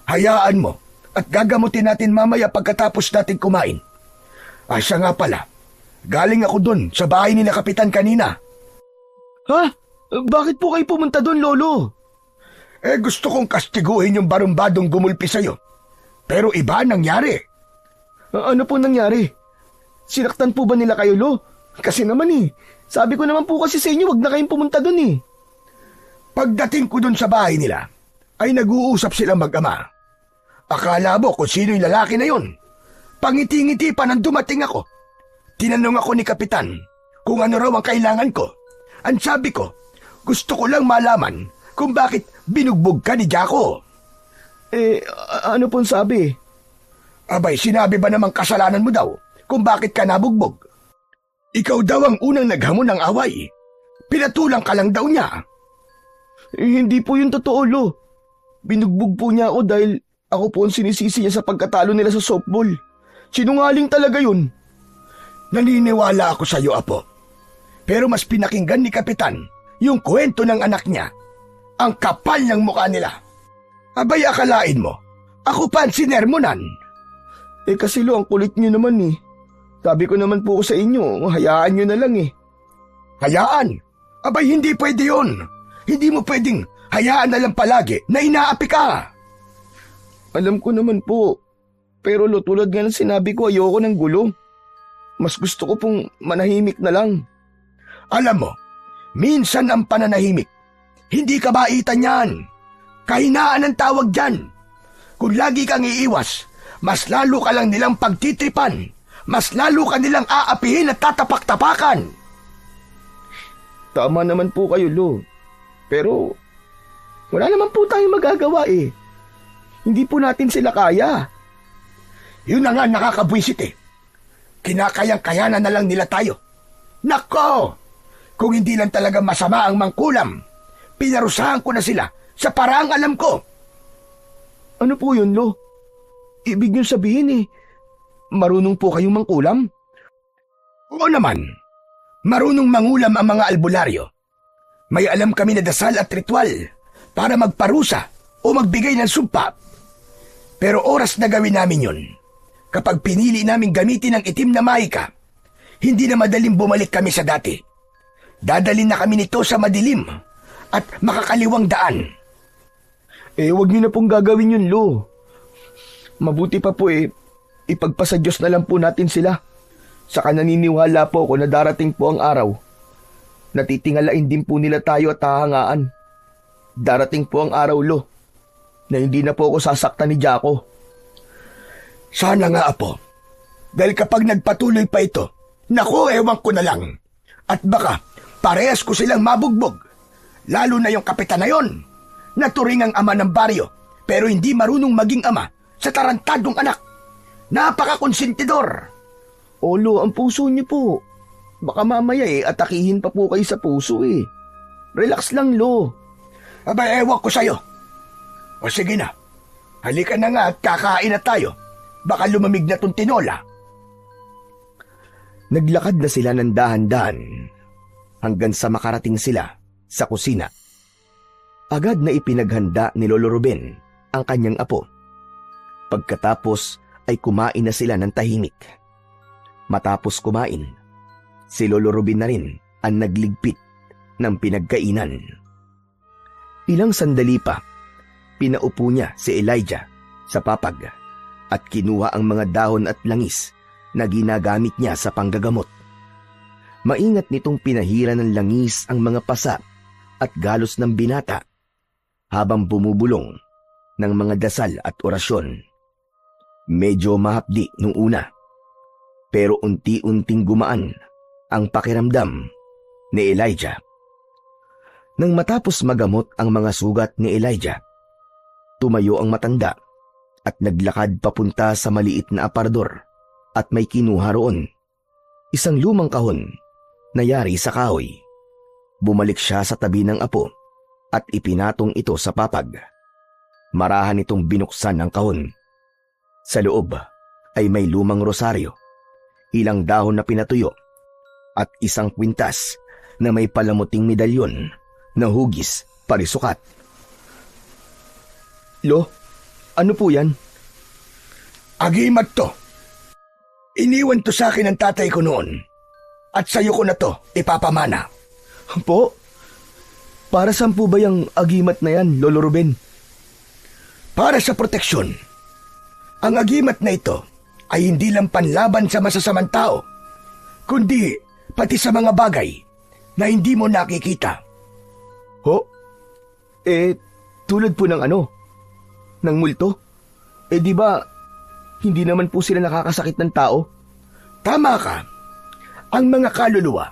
Hayaan mo at gagamutin natin mamaya pagkatapos natin kumain. Ay, siya nga pala. Galing ako dun sa bahay ni na Kapitan kanina. Ha? Bakit po kayo pumunta dun, Lolo? Gusto kong kastiguhin yung barumbadong gumulpi sa'yo. Pero iba ang nangyari. Ano po nangyari? Sinaktan po ba nila kayo, Lo? Kasi naman sabi ko naman po kasi sa inyo, wag na kayong pumunta dun Pagdating ko dun sa bahay nila, ay nag-uusap silang mag-ama. Akala mo kung sino yung lalaki na yun. Pangiti-ngiti pa nang dumating ako. Tinanong ako ni Kapitan kung ano raw ang kailangan ko. Ang sabi ko, gusto ko lang malaman kung bakit binugbog ka ni Jaco. Ano pong sabi? Abay, sinabi ba namang kasalanan mo daw kung bakit ka nabugbog? Ikaw daw ang unang naghamon ng away. Pinatulang ka lang daw niya. Hindi po yun totoo, Lo. Binugbog po niya ako dahil ako po ang sinisisi niya sa pagkatalo nila sa softball. Sinungaling talaga yun. Naniniwala ako sa iyo, Apo. Pero mas pinakinggan ni Kapitan yung kwento ng anak niya. Ang kapal ng mukha nila. Abay, akalain mo, ako pa ang sinermonan. Kasi Lo, ang kulit niyo naman Sabi ko naman po sa inyo, hayaan niyo na lang Hayaan? Abay, hindi pwede yun. Hindi mo pwedeng hayaan na lang palagi na inaapi ka. Alam ko naman po. Pero Lo, tulad nga ng sinabi ko, ayoko ng gulo. Mas gusto ko pong manahimik na lang. Alam mo, minsan ang pananahimik, hindi kabaitan yan. Kahinaan ang tawag dyan. Kung lagi kang iiwas, mas lalo ka lang nilang pagtitripan. Mas lalo ka nilang aapihin at tatapak-tapakan. Tama naman po kayo, Lo. Pero wala naman po tayong magagawa eh. Hindi po natin sila kaya. Yun na nga nakakabwisit eh. Kinakayang-kayanan na lang nila tayo. Nako! Kung hindi lang talaga masama ang mangkulam, pinarusahan ko na sila sa paraang alam ko. Ano po yun, Lo? Ibig nyo sabihin eh, marunong po kayong mangkulam? Oo naman, marunong mangulam ang mga albularyo. May alam kami na dasal at ritual para magparusa o magbigay ng sumpa. Pero oras na gawin namin yun. Kapag pinili namin gamitin ang itim na mahika, hindi na madaling bumalik kami sa dati. Dadalin na kami nito sa madilim at makakaliwang daan. Wag nyo na pong gagawin yun, Lo. Mabuti pa po ipagpasa Diyos na lang po natin sila. Saka naniniwala po ako na darating po ang araw. Natitingalain din po nila tayo at hahangaan. Darating po ang araw, Lo, na hindi na po ako sasaktan ni Jaco. Sana nga, Apo. Dahil kapag nagpatuloy pa ito, naku, ewan ko na lang. At baka parehas ko silang mabugbog. Lalo na yung kapitan na yon, na turingang ama ng baryo, pero hindi marunong maging ama sa tarantadong anak. Napakakonsentidor. Lo, ang puso niyo po. Baka mamaya atakihin pa po kayo sa puso eh. Relax lang, Lo. Aba, ewan ko sa'yo. O sige na, halika na nga at kakain na tayo. Baka lumamig na tong tinola. Naglakad na sila ng dahan-dahan hanggang sa makarating sila sa kusina. Agad na ipinaghanda ni Lolo Ruben ang kanyang apo. Pagkatapos ay kumain na sila ng tahimik. Matapos kumain, si Lolo Ruben na rin ang nagligpit ng pinagkainan. Ilang sandali pa, pinaupo niya si Elijah sa papag at kinuha ang mga dahon at langis na ginagamit niya sa panggagamot. Maingat nitong pinahira ng langis ang mga pasa at galos ng binata habang bumubulong ng mga dasal at orasyon. Medyo mahapdi nung una, pero unti-unting gumaan ang pakiramdam ni Elijah. Nang matapos magamot ang mga sugat ni Elijah, tumayo ang matanda at naglakad papunta sa maliit na aparador at may kinuha roon. Isang lumang kahon na yari sa kahoy. Bumalik siya sa tabi ng apo at ipinatong ito sa papag. Marahan itong binuksan ang kahon. Sa loob ay may lumang rosaryo, ilang dahon na pinatuyo at isang kwintas na may palamuting medalyon na hugis parisukat. Lo, ano po yan? Agimat to. Iniwan to sa akin ng tatay ko noon. At sa'yo ko na to ipapamana. Po? Para saan po ba yung agimat na yan, Lolo Ruben? Para sa proteksyon. Ang agimat na ito ay hindi lang panlaban sa masasamang tao, kundi pati sa mga bagay na hindi mo nakikita. Ho? Tulad po ng ano? Ng multo? Di ba hindi naman po sila nakakasakit ng tao? Tama ka. Ang mga kaluluwa,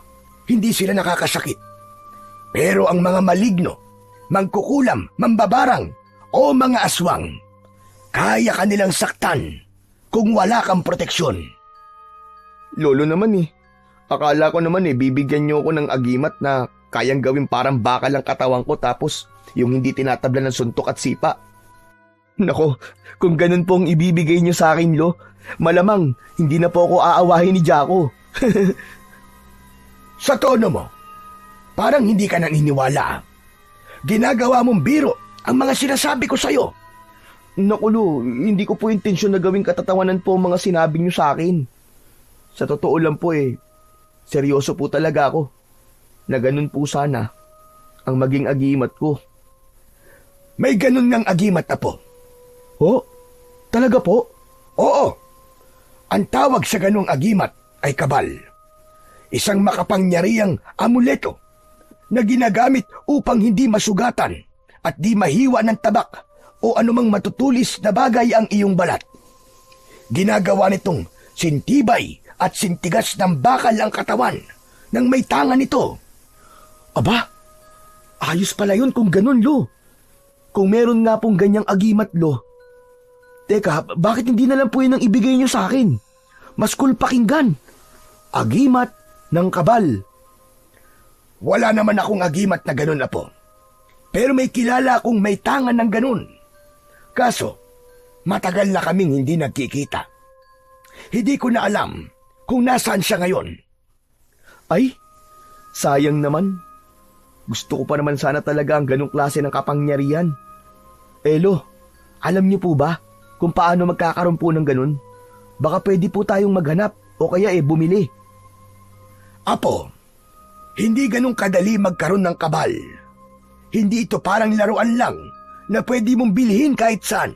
hindi sila nakakasakit. Pero ang mga maligno, mangkukulam, mambabarang, o mga aswang, kaya kanilang saktan kung wala kang proteksyon. Lolo naman Akala ko naman bibigyan niyo ako ng agimat na kayang gawin parang bakal ang katawan ko tapos yung hindi tinatabla ng suntok at sipa. Nako, kung ganun pong ibibigay niyo sa akin, Lo, malamang hindi na po ako aawahin ni Jaco. Sa tono mo, parang hindi ka naniniwala. Ginagawa mong biro ang mga sinasabi ko sa'yo. Naku, Lo, hindi ko po intensyon na gawing katatawanan po ang mga sinabi niyo sa akin. Sa totoo lang po seryoso po talaga ako na ganun po sana ang maging agimat ko. May ganun ngang agimat na po. Oh, talaga po? Oo. Ang tawag sa ganung agimat ay kabal. Isang makapangyarihang amuleto na ginagamit upang hindi masugatan at di mahiwa ng tabak o anumang matutulis na bagay ang iyong balat. Ginagawa nitong sintibay at sintigas ng bakal ang katawan ng may tangan nito. Aba, ayos pala yun kung ganun, Lo. Kung meron nga pong ganyang agimat, Lo. Teka, bakit hindi na lang po yun ang ibigay niyo sa akin? Mas cool pakinggan. Agimat ng kabal. Wala naman akong agimat na ganun, Apo. Pero may kilala akong may tangan ng ganun. Kaso, matagal na kaming hindi nagkikita. Hindi ko na alam kung nasaan siya ngayon. Ay, sayang naman. Gusto ko pa naman sana talaga ang ganong klase ng kapangyarihan. Lo, alam niyo po ba kung paano magkakaroon po ng ganun? Baka pwede po tayong maghanap o kaya bumili. Apo, hindi ganun kadali magkaroon ng kabal. Hindi ito parang laruan lang na pwede mong bilhin kahit saan.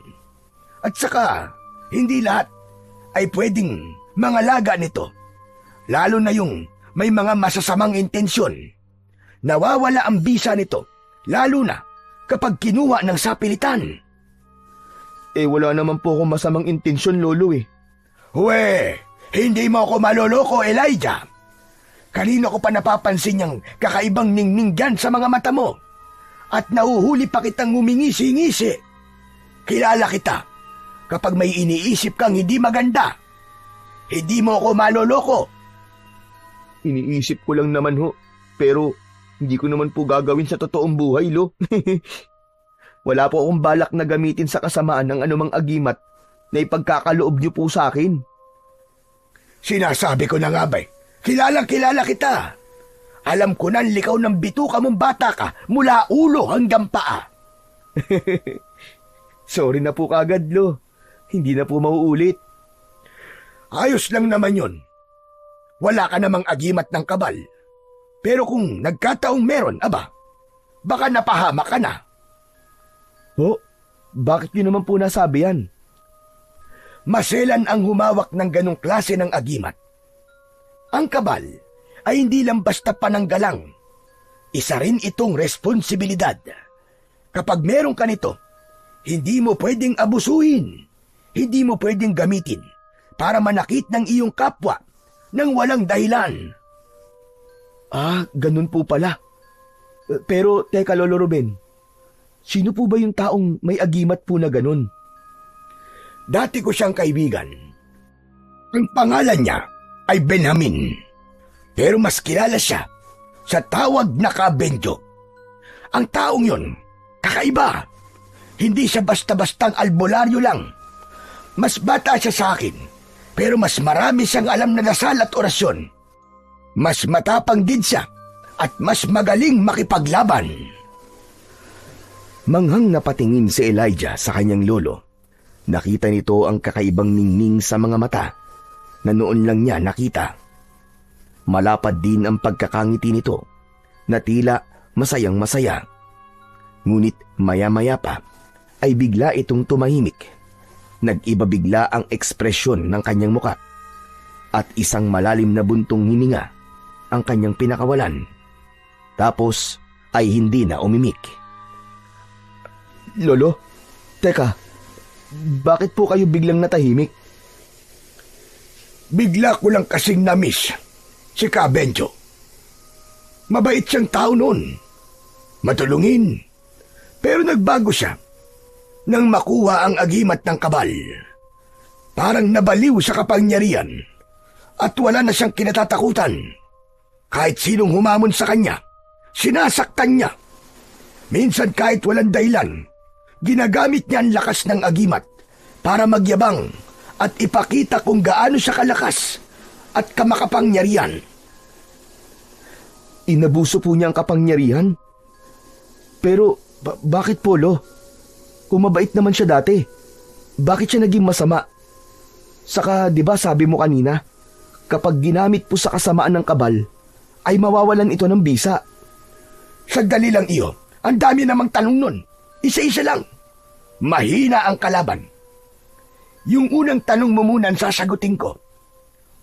At saka, hindi lahat ay pwedeng mangalaga nito. Lalo na yung may mga masasamang intensyon. Nawawala ang bisa nito, lalo na kapag kinuha ng sapilitan. Wala naman po akong masamang intensyon, Lolo Huwe, hindi mo ako maloloko, Elijah. Kanino ko pa napapansin yung kakaibang ningning dyan sa mga mata mo? At nauhuli pa kitang ngumingisi-ngisi. Kilala kita kapag may iniisip kang hindi maganda. Hindi mo ako maloloko. Iniisip ko lang naman pero hindi ko naman po gagawin sa totoong buhay, Lo. Wala po akong balak na gamitin sa kasamaan ng anumang agimat na ipagkakaloob niyo po sa akin. Sinasabi ko na nga ba'y, kilala kita. Alam ko na likaw ng bituka mong bata ka mula ulo hanggang paa. Sorry na po kagad, Lo. Hindi na po mauulit. Ayos lang naman yun. Wala ka namang agimat ng kabal. Pero kung nagkataong meron, baka napahamak ka na. Bakit niyo naman po nasabi yan? Maselan ang humawak ng ganong klase ng agimat. Ang kabal ay hindi lang basta pananggalang. Isa rin itong responsibilidad. Kapag meron ka nito, hindi mo pwedeng abusuhin. Hindi mo pwedeng gamitin para manakit ng iyong kapwa nang walang dahilan. Ganun po pala. Pero teka, Lolo Ruben, sino po ba yung taong may agimat po na ganun? Dati ko siyang kaibigan. Ang pangalan niya ay Benjamin. Pero mas kilala siya sa tawag na Kabenjo. Ang taong yun, kakaiba. Hindi siya basta-bastang albularyo lang. Mas bata siya sa akin, pero mas marami siyang alam na dasal at orasyon. Mas matapang din siya at mas magaling makipaglaban. Manghang napatingin si Elijah sa kanyang lolo. Nakita nito ang kakaibang ningning sa mga mata na noon lang niya nakita. Malapad din ang pagkakangiti nito na tila masayang masaya. Ngunit maya-maya pa ay bigla itong tumahimik. Nag-iba bigla ang ekspresyon ng kanyang muka at isang malalim na buntong hininga ang kanyang pinakawalan. Tapos ay hindi na umimik. Lolo, teka, bakit po kayo biglang natahimik? Bigla ko lang kasing na-miss si Kabenjo. Mabait siyang tao noon. Matulungin. Pero nagbago siya nang makuha ang agimat ng kabal. Parang nabaliw sa kapangyarihan at wala na siyang kinatatakutan. Kahit sinong humamon sa kanya, sinasaktan niya. Minsan kahit walang dahilan, ginagamit niya ang lakas ng agimat para magyabang at ipakita kung gaano siya kalakas at kamakapangyarihan. Inabuso po niya ang kapangyarihan? Pero bakit po, Lo? Kung mabait naman siya dati, bakit siya naging masama? Saka, di ba sabi mo kanina, kapag ginamit po sa kasamaan ng kabal, ay mawawalan ito ng bisa. Sandali lang iyo, ang dami namang tanong nun. Isa-isa lang. Mahina ang kalaban. Yung unang tanong mo muna ang sasagutin ko.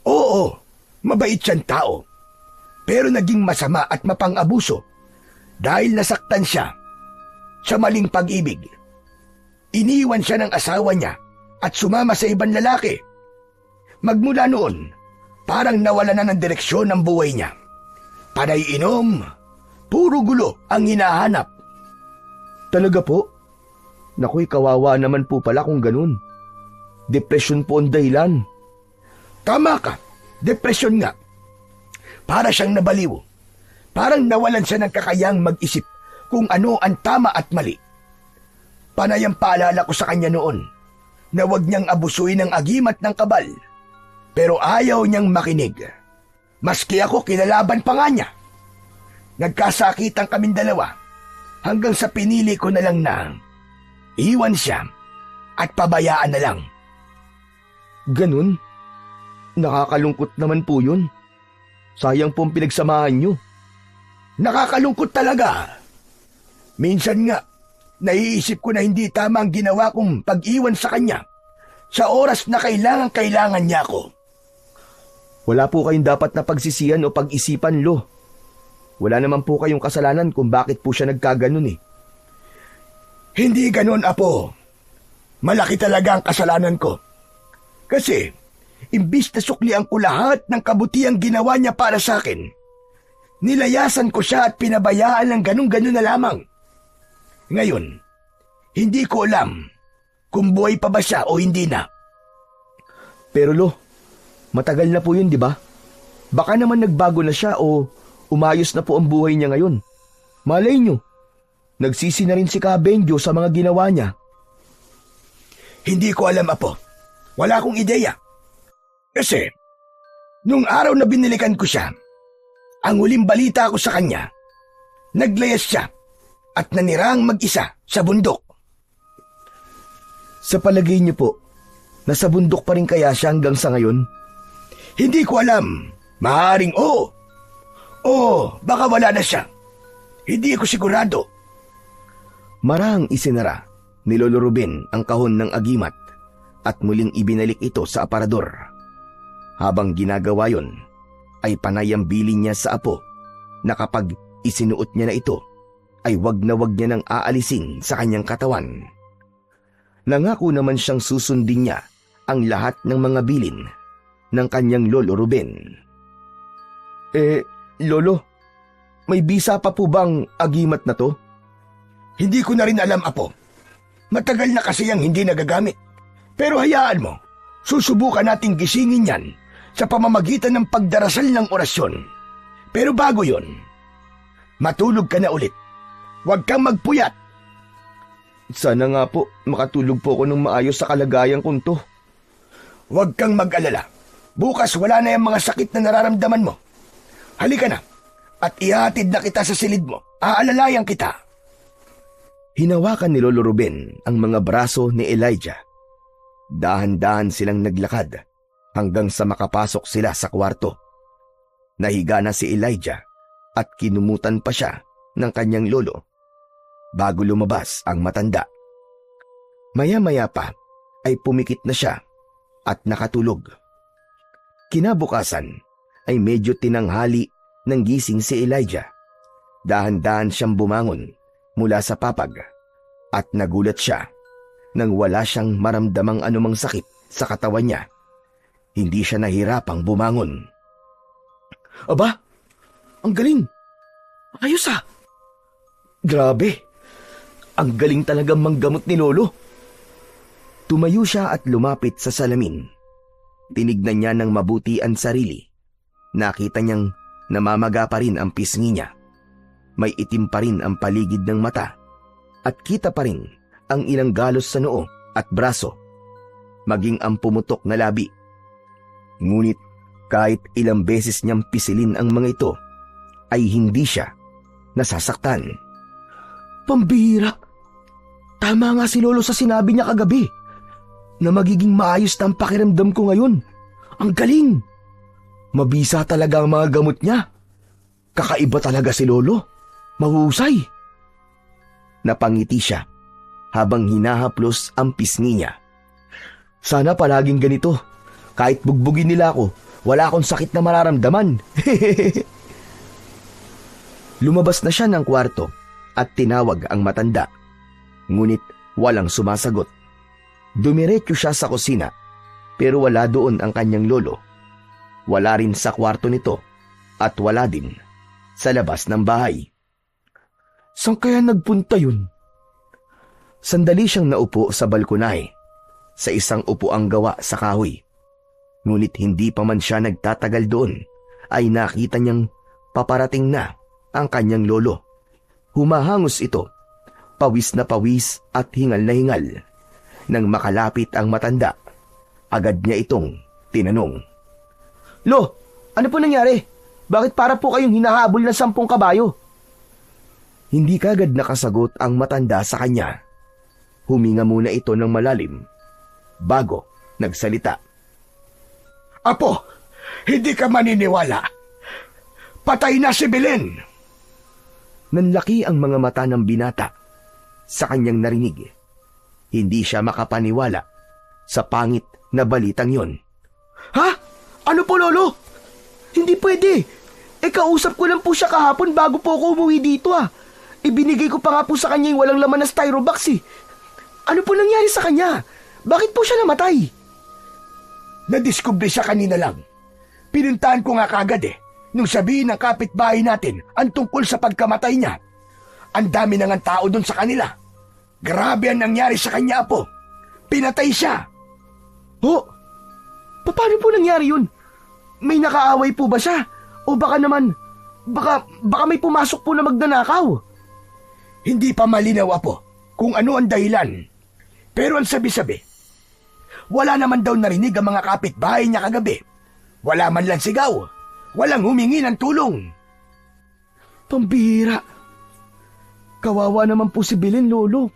Oo, Mabait siyang tao, pero naging masama at mapang-abuso dahil nasaktan siya sa maling pag-ibig. Iniwan siya ng asawa niya at sumama sa ibang lalaki. Magmula noon, parang nawala na ng direksyon ng buhay niya. Panay inom, puro gulo ang hinahanap. Talaga po? Naku'y kawawa naman po pala kung ganun. Depresyon po ang dahilan. Tama ka, depresyon nga. Para siyang nabaliw. Parang nawalan siya ng kakayang mag-isip kung ano ang tama at mali. Panay ang paalala ko sa kanya noon na huwag niyang abusuin ng agimat ng kabal. Pero ayaw niyang makinig. Maski ako kinalaban pa nga niya. Nagkasakitan kaming dalawa hanggang sa pinili ko na lang na iwan siya at pabayaan na lang. Ganun? Nakakalungkot naman po yun. Sayang po ang pinagsamahan nyo. Nakakalungkot talaga. Minsan nga, naiisip ko na hindi tama ang ginawa kong pag-iwan sa kanya sa oras na kailangan niya ako. Wala po kayong dapat na pagsisihan o pag-isipan, Lo. Wala naman po kayong kasalanan kung bakit po siya nagkaganon eh. Hindi ganon, Apo. Malaki talaga ang kasalanan ko. Kasi, imbis na suklian ko lahat ng kabutiang ginawa niya para sa akin, nilayasan ko siya at pinabayaan ng ganun-ganun na lamang. Ngayon, hindi ko alam kung buhay pa ba siya o hindi na. Pero Lo, matagal na po yun, di ba? Baka naman nagbago na siya o umayos na po ang buhay niya ngayon. Malay nyo, nagsisi na rin si Kabenjo sa mga ginawa niya. Hindi ko alam, Apo. Wala akong ideya. Kasi, nung araw na binilikan ko siya, ang huling balita ko sa kanya, naglayas siya at nanirang mag-isa sa bundok. Sa palagay niyo po, nasa bundok pa rin kaya siya hanggang sa ngayon? Hindi ko alam. Maaaring oo. O baka wala na siya. Hindi ko sigurado. Marahang isinara ni Lolo Ruben ang kahon ng agimat at muling ibinalik ito sa aparador. Habang ginagawa yon, ay panay ang bilin niya sa apo na kapag isinuot niya na ito, ay wag na wag niya nang aalisin sa kanyang katawan. Nangako naman siyang susundin niya ang lahat ng mga bilin ng kanyang Lolo Ruben. Lolo, may bisa pa po bang agimat na to? Hindi ko na rin alam, Apo. Matagal na kasi ang hindi nagagamit. Pero hayaan mo, susubukan nating gisingin yan sa pamamagitan ng pagdarasal ng orasyon. Pero bago yon, matulog ka na ulit. Huwag kang magpuyat. Sana nga po makatulog po ako ng maayos sa kalagayan kong to. Huwag kang mag-alala. Bukas wala na yung mga sakit na nararamdaman mo. Halika na at ihatid na kita sa silid mo. Aalalayan kita. Hinawakan ni Lolo Ruben ang mga braso ni Elijah. Dahan-dahan silang naglakad hanggang sa makapasok sila sa kwarto. Nahiga na si Elijah at kinumutan pa siya ng kanyang lolo bago lumabas ang matanda. Maya-maya pa ay pumikit na siya at nakatulog. Kinabukasan ay medyo tinanghali nang gising si Elijah. Dahan-dahan siyang bumangon mula sa papag at nagulat siya nang wala siyang maramdamang anumang sakit sa katawan niya. Hindi siya nahirapang bumangon. Aba, ang galing. Ayos ah. Grabe, ang galing talagang manggamot ni Lolo. Tumayo siya at lumapit sa salamin. Tinignan niya ng mabuti ang sarili. Nakita niyang namamaga pa rin ang pisngi niya. May itim pa rin ang paligid ng mata at kita pa rin ang ilang galos sa noo at braso, maging ang pumutok na labi. Ngunit kahit ilang beses niyang pisilin ang mga ito, ay hindi siya nasasaktan. Pambihira. Tama nga si Lolo sa sinabi niya kagabi na magiging maayos na ang pakiramdam ko ngayon. Ang galing. Mabisa talaga ang mga gamot niya. Kakaiba talaga si Lolo. Mahusay. Napangiti siya habang hinahaplos ang pisngi niya. Sana palaging ganito. Kahit bugbugin nila ako, wala akong sakit na mararamdaman. Lumabas na siya ng kwarto at tinawag ang matanda. Ngunit walang sumasagot. Dumiretso siya sa kusina pero wala doon ang kanyang lolo. Wala rin sa kwarto nito at wala din sa labas ng bahay. Saan kaya nagpunta yun? Sandali siyang naupo sa balkonahe sa isang upuang gawa sa kahoy. Ngunit hindi pa man siya nagtatagal doon ay nakita niyang paparating na ang kanyang lolo. Humahangos ito, pawis na pawis at hingal na hingal. Nang makalapit ang matanda, agad niya itong tinanong. Lo, ano po nangyari? Bakit para po kayong hinahabol ng 10 kabayo? Hindi kagad nakasagot ang matanda sa kanya. Huminga muna ito ng malalim bago nagsalita. Apo, hindi ka maniniwala. Patay na si Belen. Nanlaki ang mga mata ng binata sa kanyang narinig. Hindi siya makapaniwala sa pangit na balitang yon. Ha? Ano po, Lolo? Hindi pwede. Kausap ko lang po siya kahapon bago po ako umuwi dito Ibinigay ko pa nga po sa kanya yung walang laman na styrobox Ano po nangyari sa kanya? Bakit po siya namatay? Nadiskubre siya kanina lang. Pinuntahan ko nga kagad nung sabihin ng kapitbahay natin ang tungkol sa pagkamatay niya. Ang dami nang ang tao doon sa kanila. Grabe ang nangyari sa kanya, Apo. Pinatay siya. Oh, paano po nangyari yun? May nakaaway po ba siya? O baka naman, baka may pumasok po na magnanakaw? Hindi pa malinaw, Apo, kung ano ang dahilan. Pero ang sabi-sabi, wala naman daw narinig ang mga kapitbahay niya kagabi. Wala man lang sigaw. Walang humingi ng tulong. Pambihira. Kawawa naman po si Belen, Lolo.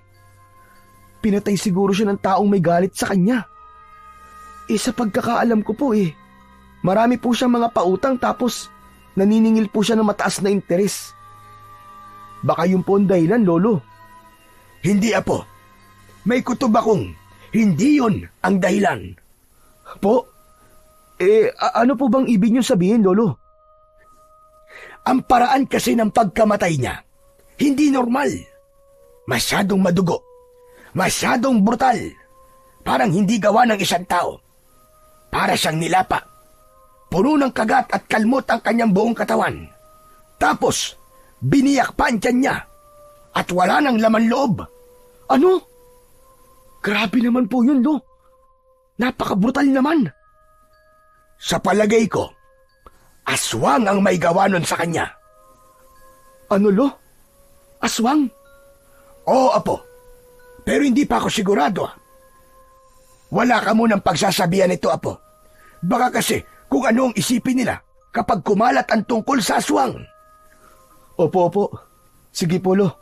Pinatay siguro siya ng taong may galit sa kanya. Sa pagkakaalam ko po marami po siyang mga pautang tapos naniningil po siya ng mataas na interes. Baka yun po ang dahilan, Lolo. Hindi, Apo. May kutob akong hindi yun ang dahilan. Po? Ano po bang ibig niyo sabihin, Lolo? Ang paraan kasi ng pagkamatay niya, hindi normal. Masyadong madugo. Masyadong brutal. Parang hindi gawa ng isang tao. Para siyang nilapa. Puno ng kagat at kalmot ang kanyang buong katawan. Tapos, biniyak pa ang tiyan niya. At wala nang laman loob. Ano? Grabe naman po yun, Lo. Napaka-brutal naman. Sa palagay ko, aswang ang may gawa nun sa kanya. Ano, Lo? Aswang? Oo, Apo. Pero hindi pa ako sigurado. Wala ka munang pagsasabihan nito, Apo. Baka kasi kung ano ang isipin nila kapag kumalat ang tungkol sa aswang. Opo. Sige po, Lo.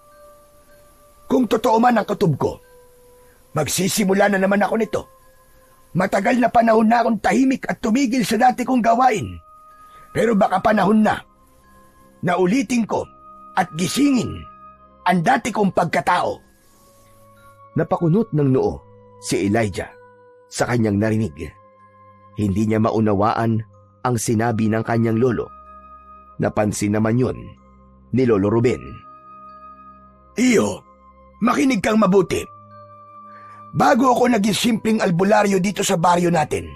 Kung totoo man ang katob ko, magsisimula na naman ako nito. Matagal na panahon na akong tahimik at tumigil sa dati kong gawain. Pero baka panahon na ulitin ko at gisingin ang dati kong pagkatao. Napakunot ng noo si Elijah sa kanyang narinig. Hindi niya maunawaan ang sinabi ng kanyang lolo. Napansin naman yun ni Lolo Ruben. Iyo, makinig kang mabuti. Bago ako naging simpleng albularyo dito sa baryo natin,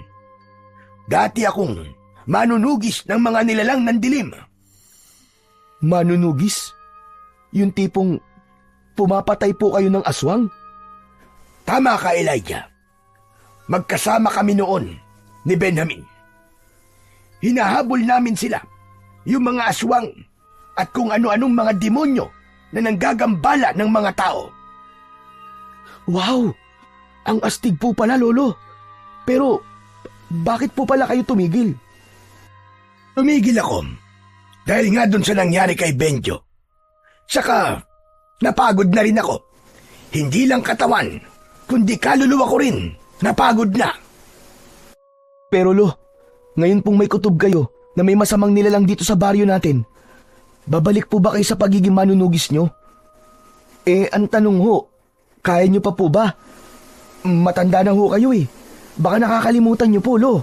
dati akong manunugis ng mga nilalang ng dilim. Manunugis? Yung tipong pumapatay po kayo ng aswang? Tama ka, Elijah. Magkasama kami noon ni Benjamin. Hinahabol namin sila, yung mga aswang at kung ano-anong mga demonyo na nanggagambala ng mga tao. Wow! Ang astig po pala, Lolo. Pero, bakit po pala kayo tumigil? Tumigil ako dahil nga dun sa nangyari kay Benjo. Saka, napagod na rin ako. Hindi lang katawan, kundi kaluluwa ko rin. Napagod na. Pero Lo, ngayon pong may kutob kayo na may masamang nilalang dito sa baryo natin, babalik po ba kayo sa pagiging manunugis nyo? Ang tanong ho, kaya nyo pa po ba? Matanda na ho kayo Baka nakakalimutan nyo po, Lo.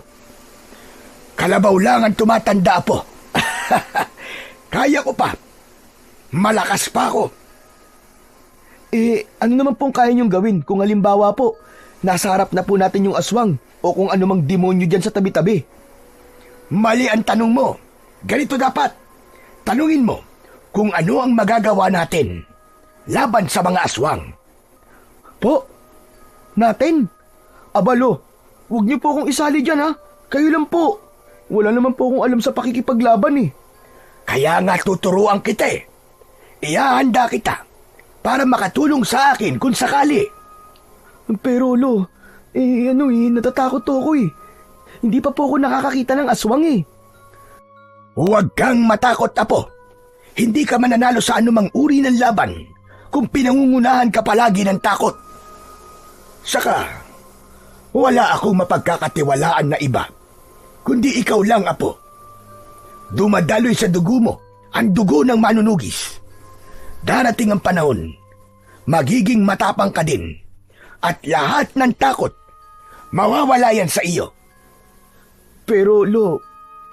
Kalabaw lang ang tumatanda po. Kaya ko pa. Malakas pa ako. Ano naman pong kaya niyong gawin kung halimbawa po, nasa harap na po natin yung aswang o kung anumang demonyo dyan sa tabi-tabi? Mali ang tanong mo. Ganito dapat. Tanungin mo kung ano ang magagawa natin laban sa mga aswang. Po? Natin? Abalo, huwag niyo po akong isali dyan ha. Kayo lang po. Wala naman po akong alam sa pakikipaglaban eh. Kaya nga tuturuan kita eh. Ihahanda kita para makatulong sa akin kung sakali. Pero lo, natatakot ako eh. Hindi pa po ako nakakakita ng aswang eh. Huwag kang matakot, apo. Hindi ka mananalo sa anumang uri ng laban kung pinangungunahan ka palagi ng takot. Saka, wala akong mapagkakatiwalaan na iba, kundi ikaw lang, apo. Dumadaloy sa dugo mo ang dugo ng manunugis. Darating ang panahon, magiging matapang ka din, at lahat ng takot, mawawala yan sa iyo. Pero lo,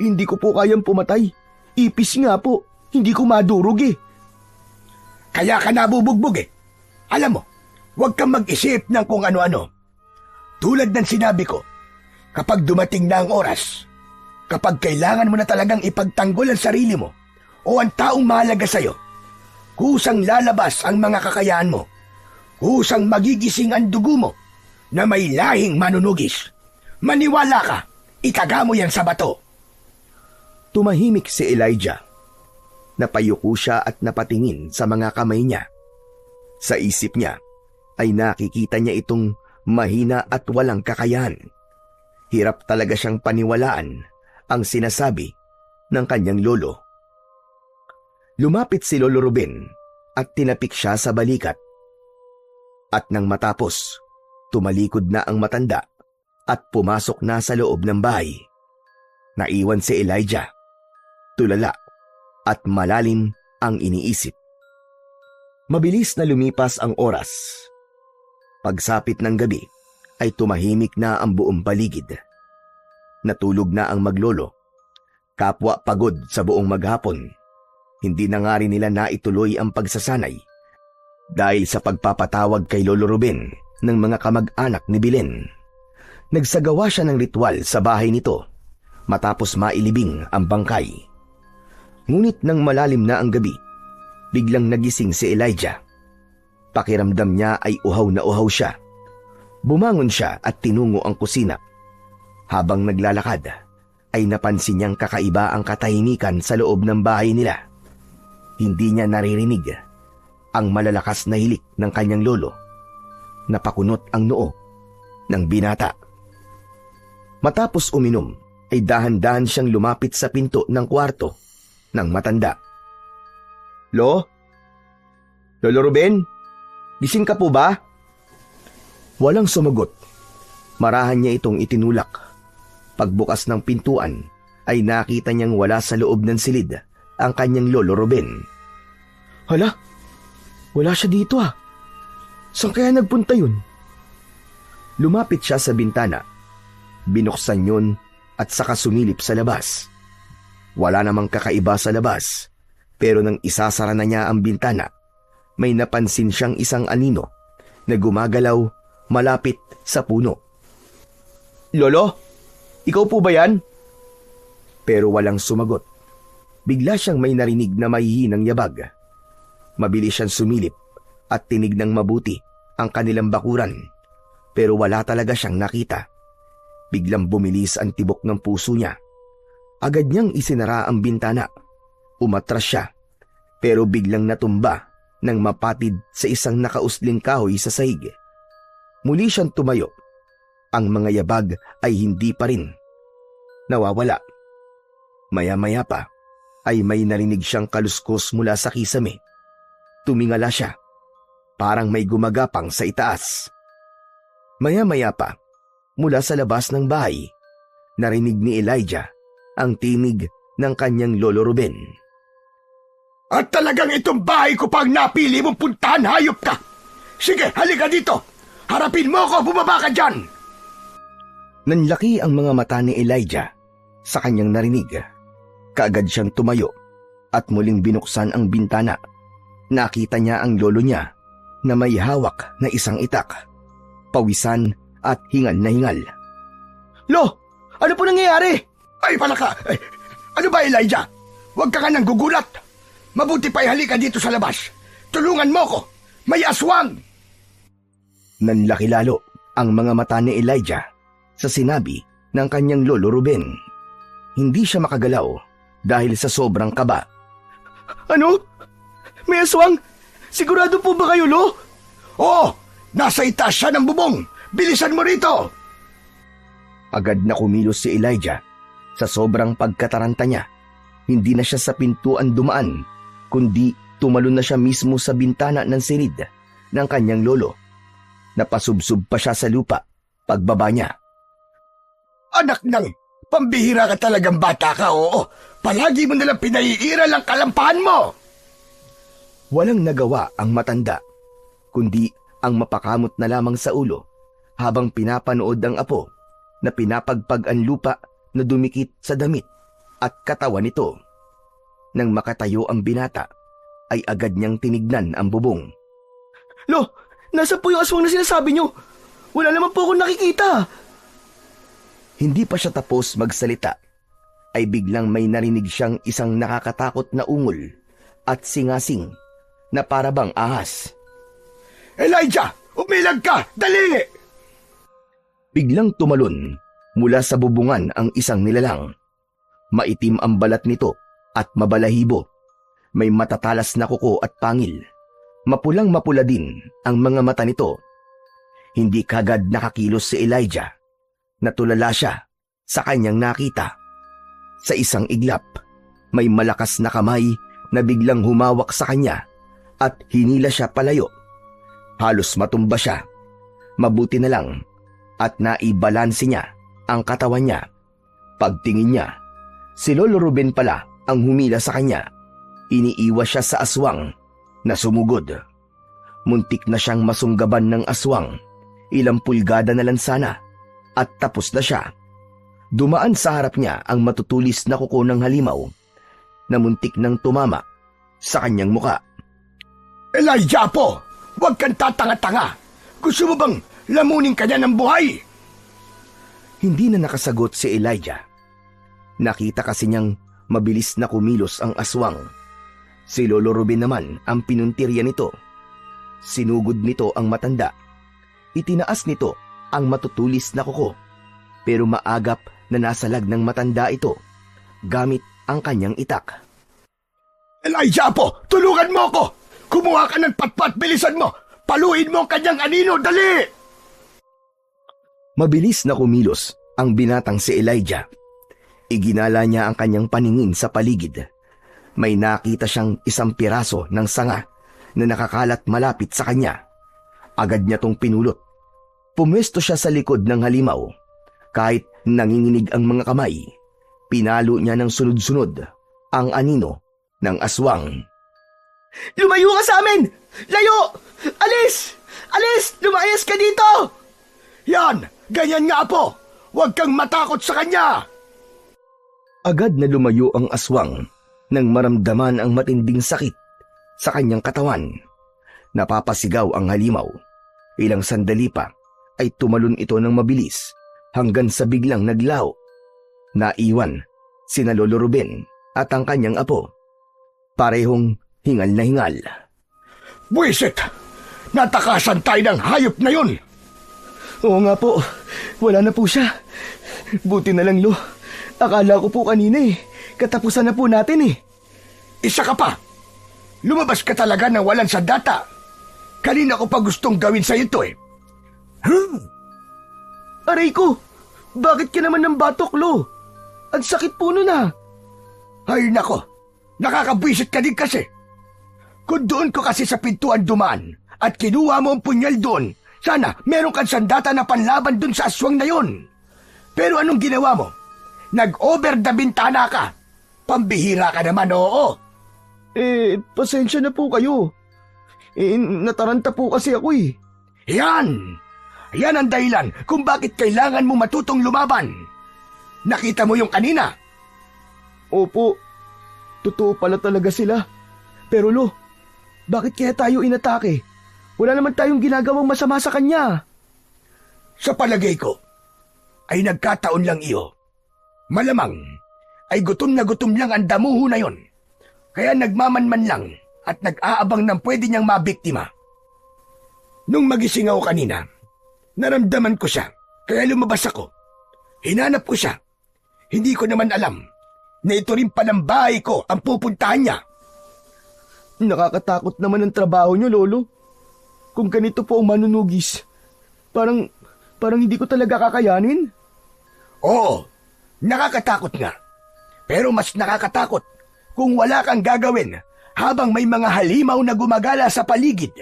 hindi ko po kayang pumatay. Ipis nga po, hindi ko madurog eh. Kaya ka nabubugbog eh. Alam mo, huwag kang mag-isip ng kung ano-ano. Tulad ng sinabi ko, kapag dumating na ang oras, kapag kailangan mo na talagang ipagtanggol ang sarili mo o ang taong mahalaga sa'yo, kusang lalabas ang mga kakayahan mo, kusang magigising ang dugo mo na may lahing manunugis. Maniwala ka, itaga mo yan sa bato. Tumahimik si Elijah. Napayuko siya at napatingin sa mga kamay niya. Sa isip niya ay nakikita niya itong mahina at walang kakayahan. Hirap talaga siyang paniwalaan ang sinasabi ng kanyang lolo. Lumapit si Lolo Ruben at tinapik siya sa balikat. At nang matapos, tumalikod na ang matanda at pumasok na sa loob ng bahay. Naiwan si Elijah. Tulala at malalim ang iniisip. Mabilis na lumipas ang oras. Pagsapit ng gabi ay tumahimik na ang buong paligid. Natulog na ang maglolo. Kapwa pagod sa buong maghapon. Hindi na nga rin nila naituloy ang pagsasanay dahil sa pagpapatawag kay Lolo Ruben ng mga kamag-anak ni Belen. Nagsagawa siya ng ritual sa bahay nito matapos mailibing ang bangkay. Ngunit nang malalim na ang gabi, biglang nagising si Elijah. Pakiramdam niya ay uhaw na uhaw siya. Bumangon siya at tinungo ang kusina. Habang naglalakad, ay napansin niyang kakaiba ang katahimikan sa loob ng bahay nila. Hindi niya naririnig ang malalakas na hilik ng kanyang lolo. Napakunot ang noo ng binata. Matapos uminom, ay dahan-dahan siyang lumapit sa pinto ng kwarto ng matanda. Lolo Ruben? Gising ka po ba? Walang sumagot. Marahan niya itong itinulak. Pagbukas ng pintuan, ay nakita niyang wala sa loob ng silid ang kanyang Lolo Ruben. Hala, wala siya dito ah. Saan kaya nagpunta yun? Lumapit siya sa bintana. Binuksan yun at saka sumilip sa labas. Wala namang kakaiba sa labas, pero nang isasara na niya ang bintana, may napansin siyang isang anino na gumagalaw malapit sa puno. Lolo, ikaw po ba yan? Pero walang sumagot. Bigla siyang may narinig na mahihinang yabag. Mabilis siyang sumilip at tinignang mabuti ang kanilang bakuran, pero wala talaga siyang nakita. Biglang bumilis ang tibok ng puso niya. Agad niyang isinara ang bintana. Umatras siya, pero biglang natumba nang mapatid sa isang nakausling kahoy sa sahig. Muli siyang tumayo. Ang mga yabag ay hindi pa rin nawawala. Maya-maya pa ay may narinig siyang kaluskos mula sa kisame. Tumingala siya, parang may gumagapang sa itaas. Maya-maya pa, mula sa labas ng bahay, narinig ni Elijah ang tinig ng kanyang Lolo Ruben. At talagang itong bahay ko pang napili mong puntahan, hayop ka! Sige, halika dito! Harapin mo ako, bumaba ka dyan! Nanlaki ang mga mata ni Elijah Sa kanyang narinig, kaagad siyang tumayo at muling binuksan ang bintana. Nakita niya ang lolo niya na may hawak na isang itak, pawisan at hingal na hingal. Lo, ano po nangyayari? Ay, palaka! Ay, ano ba, Elijah? Huwag ka nang gugulat. Mabuti pa halika dito sa labas. Tulungan mo ko. May aswang! Nanlaki lalo ang mga mata ni Elijah sa sinabi ng kanyang lolo Ruben. Hindi siya makagalaw dahil sa sobrang kaba. Ano? May aswang? Sigurado po ba kayo, Lo? Oo! Nasa itaas siya ng bubong! Bilisan mo rito! Agad na kumilos si Elijah. Sa sobrang pagkataranta niya, hindi na siya sa pintuan dumaan, kundi tumalon na siya mismo sa bintana ng silid ng kanyang lolo. Napasubsob pa siya sa lupa pagbaba niya. Anak ng, pambihira ka talagang bata ka, oo. Palagi mo nalang pinaiiral ang kalampahan mo! Walang nagawa ang matanda, kundi ang mapakamot na lamang sa ulo habang pinapanood ang apo na pinapagpag ang lupa na dumikit sa damit at katawan nito. Nang makatayo ang binata, ay agad niyang tinignan ang bubong. Lo, nasa po yung aswang na sinasabi niyo? Wala naman po akong nakikita. Hindi pa siya tapos magsalita, ay biglang may narinig siyang isang nakakatakot na ungol at singasing na parabang ahas. Elijah! Umilag ka! Dali! Biglang tumalon mula sa bubungan ang isang nilalang. Maitim ang balat nito at mabalahibo. May matatalas na kuko at pangil. Mapulang-mapula din ang mga mata nito. Hindi kagad nakakilos si Elijah. Natulala siya sa kanyang nakita. Sa isang iglap, may malakas na kamay na biglang humawak sa kanya at hinila siya palayo. Halos matumba siya. Mabuti na lang at naibalansi niya ang katawan niya. Pagtingin niya, si Lolo Ruben pala ang humila sa kanya. Iniiwas siya sa aswang na sumugod. Muntik na siyang masunggaban ng aswang. Ilang pulgada na lang sana at tapos na siya. Dumaan sa harap niya ang matutulis na kuko ng halimaw na muntik nang tumama sa kanyang muka. Elijah po! Huwag kang tatanga-tanga! Gusto mo bang lamunin ka niya ng buhay? Hindi na nakasagot si Elijah. Nakita kasi niyang mabilis na kumilos ang aswang. Si Lolo Ruben naman ang pinuntirya nito. Sinugod nito ang matanda. Itinaas nito ang matutulis na kuko. Pero maagap na nasalag ng matanda ito gamit ang kanyang itak. Elijah po! Tulungan mo ako! Kumuha ka ng patpat! Bilisan mo! Paluin mo ang kanyang anino! Dali! Mabilis na kumilos ang binatang si Elijah. Iginala niya ang kanyang paningin sa paligid. May nakita siyang isang piraso ng sanga na nakakalat malapit sa kanya. Agad niya tong pinulot. Pumwesto siya sa likod ng halimaw. Kahit nanginginig ang mga kamay, pinalo niya ng sunod-sunod ang anino ng aswang. Lumayo ka sa amin! Layo! Alis! Alis! Lumayas ka dito! Yan! Ganyan nga po! Huwag kang matakot sa kanya! Agad na lumayo ang aswang nang maramdaman ang matinding sakit sa kanyang katawan. Napapasigaw ang halimaw. Ilang sandali pa ay tumalon ito ng mabilis hanggang sa biglang naglaho. Naiwan sina Lolo Ruben at ang kanyang apo. Parehong hingal na hingal. Buwisit! Natakasan tayo ng hayop na yun! Oo nga po. Wala na po siya. Buti na lang, Lo. Akala ko po kanina katapusan na po natin Isa ka pa! Lumabas ka talaga ng walang sandata. Kanina ko pa gustong gawin sa ito Aray ko! Bakit ka naman ng batok, Lo? Ang sakit po nun Ay nako! Nakakabwisit ka din kasi. Kung doon ko kasi sa pintuan dumaan at kinuha mo ang punyal doon, sana meron kang sandata na panlaban doon sa aswang na yun. Pero anong ginawa mo? Nag-over the bintana ka. Pambihira ka naman, oo. Pasensya na po kayo. Nataranta po kasi ako Yan! Yan ang dahilan kung bakit kailangan mo matutong lumaban. Nakita mo yung kanina? Opo, totoo pala talaga sila. Pero Lo, bakit kaya tayo inatake? Wala naman tayong ginagawang masama sa kanya. Sa palagay ko, ay nagkataon lang iyo. Malamang ay gutom na gutom lang ang damuho na yon. Kaya nagmamanman lang at nag-aabang ng pwede niyang mabiktima. Nung magising ako kanina, naramdaman ko siya, kaya lumabas ako. Hinanap ko siya. Hindi ko naman alam na ito rin palang bahay ko ang pupuntahan niya. Nakakatakot naman ang trabaho niyo, Lolo. Kung ganito po ang manunugis, parang hindi ko talaga kakayanin. Oo, nakakatakot nga. Pero mas nakakatakot kung wala kang gagawin habang may mga halimaw na gumagala sa paligid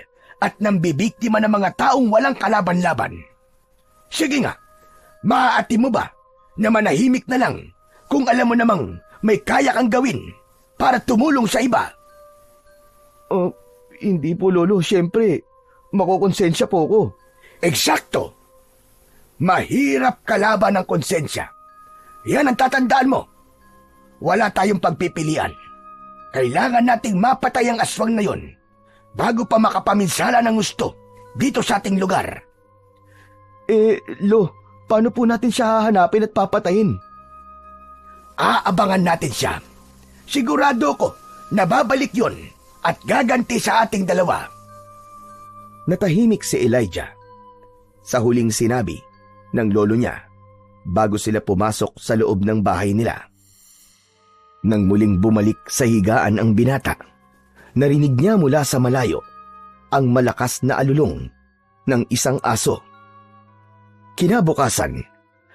at nambibiktima ng mga taong walang kalaban-laban. Sige nga, maaati mo ba na manahimik na lang kung alam mo namang may kaya kang gawin para tumulong sa iba? Hindi po, Lolo. Siyempre, makokonsensya po ako. Eksakto! Mahirap kalaban ng konsensya. Yan ang tatandaan mo. Wala tayong pagpipilian. Kailangan nating mapatay ang aswang na yon bago pa makapaminsala ng gusto dito sa ating lugar. Lo, paano po natin siya hahanapin at papatayin? Aabangan natin siya. Sigurado ko na babalik yon at gaganti sa ating dalawa. Natahimik si Elijah sa huling sinabi ng lolo niya bago sila pumasok sa loob ng bahay nila. Nang muling bumalik sa higaan ang binata, narinig niya mula sa malayo ang malakas na alulong ng isang aso. Kinabukasan,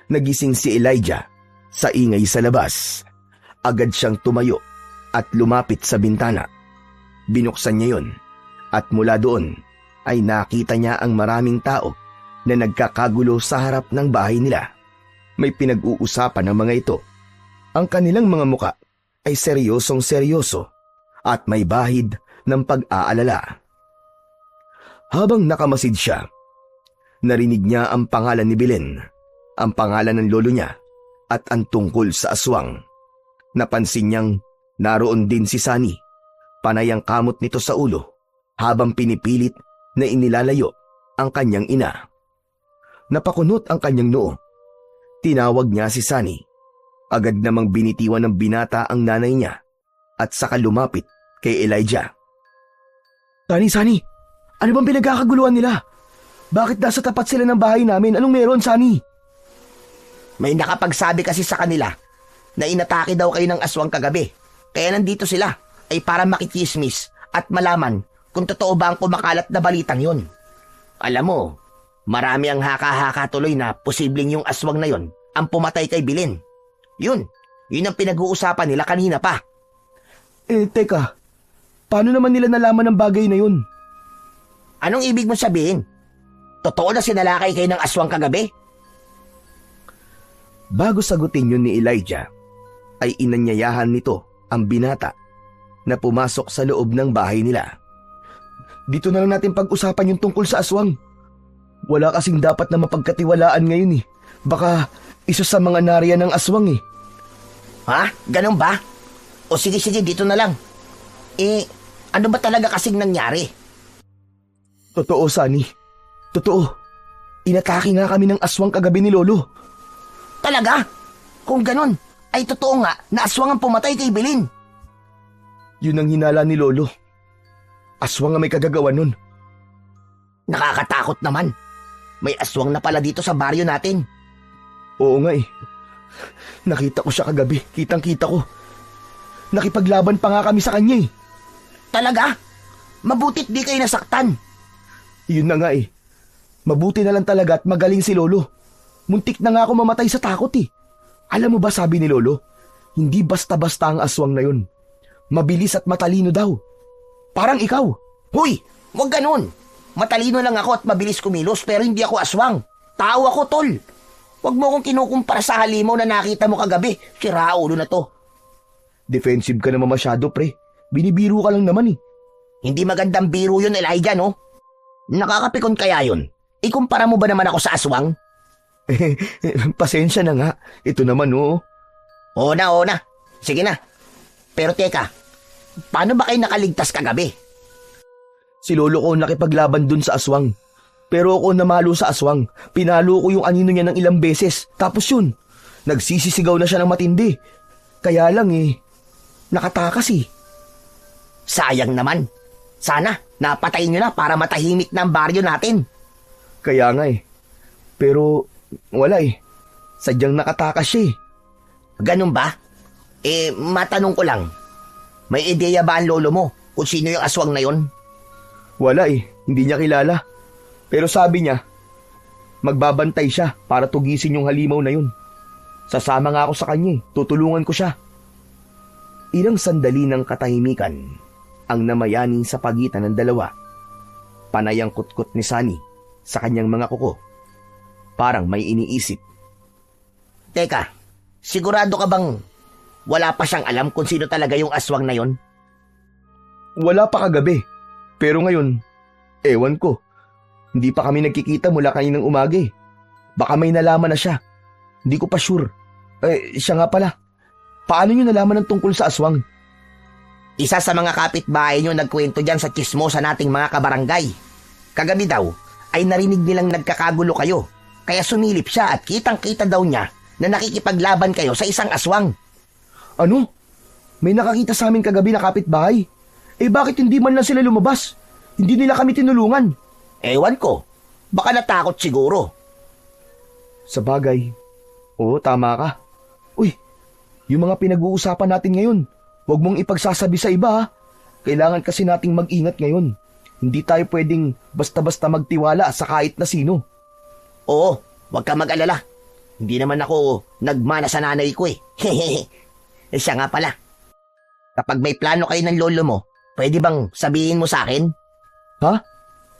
nagising si Elijah sa ingay sa labas. Agad siyang tumayo at lumapit sa bintana. Binuksan niya yon at mula doon ay nakita niya ang maraming tao na nagkakagulo sa harap ng bahay nila. May pinag-uusapan ng mga ito. Ang kanilang mga muka ay seryosong-seryoso at may bahid ng pag-aalala. Habang nakamasid siya, narinig niya ang pangalan ni Belen, ang pangalan ng lolo niya at ang tungkol sa aswang. Napansin niyang naroon din si Sunny, panay ang kamot nito sa ulo habang pinipilit na inilalayo ang kanyang ina. Napakunot ang kanyang noo. Tinawag niya si Sunny. Agad namang binitiwan ng binata ang nanay niya at saka lumapit kay Elijah. Sunny, ano bang pinagkakaguluhan nila? Bakit nasa tapat sila ng bahay namin? Anong meron, Sunny? May nakapagsabi kasi sa kanila na inatake daw kayo ng aswang kagabi. Kaya nandito sila ay para makikismis at malaman kung totoo ba ang kumakalat na balitang yun. Alam mo, marami ang haka-haka tuloy na posibleng yung aswang na yon ang pumatay kay Belen. Yun ang pinag-uusapan nila kanina pa. Teka, paano naman nila nalaman ang bagay na yun? Anong ibig mong sabihin? Totoo na sinalakay kayo ng aswang kagabi? Bago sagutin yun ni Elijah, ay inanyayahan nito ang binata na pumasok sa loob ng bahay nila. Dito na lang natin pag-usapan yung tungkol sa aswang. Wala kasing dapat na mapagkatiwalaan ngayon eh. Baka isa sa mga nariyan ng aswang eh. Ha? Ganun ba? O sige, dito na lang. Ano ba talaga kasing nangyari? Totoo, Sunny. Totoo. Inatake nga kami ng aswang kagabi ni Lolo. Talaga? Kung ganun, ay totoo nga na aswang ang pumatay kay Belen. Yun ang hinala ni Lolo. Aswang ang may kagagawa nun. Nakakatakot naman. May aswang na pala dito sa baryo natin. Oo nga eh. Nakita ko siya kagabi. Kitang-kita ko. Nakipaglaban pa nga kami sa kanya eh. Talaga? Mabutit di kayo nasaktan. Yun na nga eh. Mabuti na lang talaga at magaling si Lolo. Muntik na nga ako mamatay sa takot eh. Alam mo ba sabi ni Lolo? Hindi basta-basta ang aswang na yun. Mabilis at matalino daw. Parang ikaw. Huy! Huwag ganun. Matalino lang ako at mabilis kumilos pero hindi ako aswang. Tao ako, tol. Huwag mo akong kinukumpara sa halimaw na nakita mo kagabi. Sira ulo na to. Defensive ka naman masyado, pre. Binibiro ka lang naman eh. Hindi magandang biro yun, Elijah, no? Nakakapikon kaya yun? Ikumpara mo ba naman ako sa aswang? Pasensya na nga. Ito naman oh. Oo na. Sige na. Pero teka, paano ba kayo nakaligtas kagabi? Si lolo ko nakipaglaban dun sa aswang. Pero ako namalo sa aswang. Pinalo ko yung anino niya ng ilang beses. Tapos yun, nagsisisigaw na siya ng matindi. Kaya lang nakatakas eh. Sayang naman. Sana, napatayin nyo na para matahimik na ang baryo natin. Kaya nga Pero wala Sadyang nakatakas siya Ganun ba? Matanong ko lang. May ideya ba ang lolo mo kung sino yung aswang na yon? Wala hindi niya kilala. Pero sabi niya, magbabantay siya para tugisin yung halimaw na yun. Sasama nga ako sa kanya tutulungan ko siya. Ilang sandali ng katahimikan ang namayani sa pagitan ng dalawa. Panay ang kutkot ni Sunny sa kanyang mga kuko. Parang may iniisip. Teka, sigurado ka bang wala pa siyang alam kung sino talaga yung aswang na yon? Wala pa kagabi. Pero ngayon, ewan ko. Hindi pa kami nagkikita mula kaninang umaga Baka may nalaman na siya. Hindi ko pa sure. Siya nga pala. Paano niyo nalaman ng tungkol sa aswang? Isa sa mga kapitbahay nyo nagkwento dyan sa chismosa nating mga kabarangay. Kagabi daw, ay narinig nilang nagkakagulo kayo. Kaya sumilip siya at kitang-kita daw niya na nakikipaglaban kayo sa isang aswang. Ano? May nakakita sa amin kagabi na kapitbahay? Bakit hindi man lang sila lumabas? Hindi nila kami tinulungan. Ewan ko. Baka natakot siguro. Sa bagay. Oo, tama ka. Uy, yung mga pinag-uusapan natin ngayon, huwag mong ipagsasabi sa iba. Kailangan kasi nating mag-ingat ngayon. Hindi tayo pwedeng basta-basta magtiwala sa kahit na sino. Oo, huwag ka mag-alala. Hindi naman ako nagmana sa nanay ko Siya nga pala. Kapag may plano kayo ng lolo mo, pwede bang sabihin mo sa akin? Ha?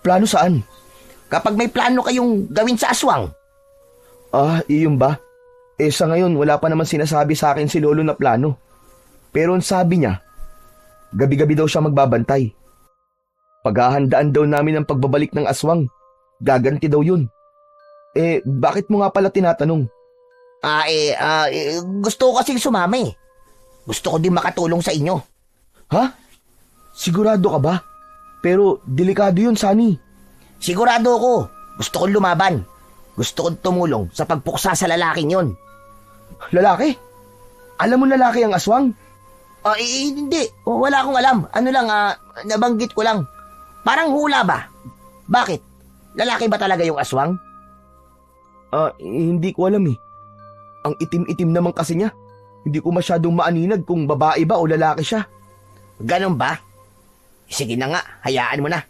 Plano saan? Kapag may plano kayong gawin sa aswang. Iyon ba? Sa ngayon, wala pa naman sinasabi sa akin si lolo na plano. Pero ang sabi niya, gabi-gabi daw siya magbabantay. Paghahandaan daw namin ang pagbabalik ng aswang. Gaganti daw yun. Bakit mo nga pala tinatanong? Gusto ko kasing sumama Gusto ko din makatulong sa inyo. Ha? Sigurado ka ba? Pero delikado yun, Sunny. Sigurado ako. Gusto kong lumaban. Gusto kong tumulong sa pagpuksa sa lalaking yon. Lalaki? Alam mo lalaki ang aswang? Hindi. Wala akong alam. Ano lang, nabanggit ko lang. Parang hula ba? Bakit? Lalaki ba talaga yung aswang? Hindi ko alam Ang itim-itim naman kasi niya. Hindi ko masyadong maaninag kung babae ba o lalaki siya. Ganon ba? Sige na nga, hayaan mo na.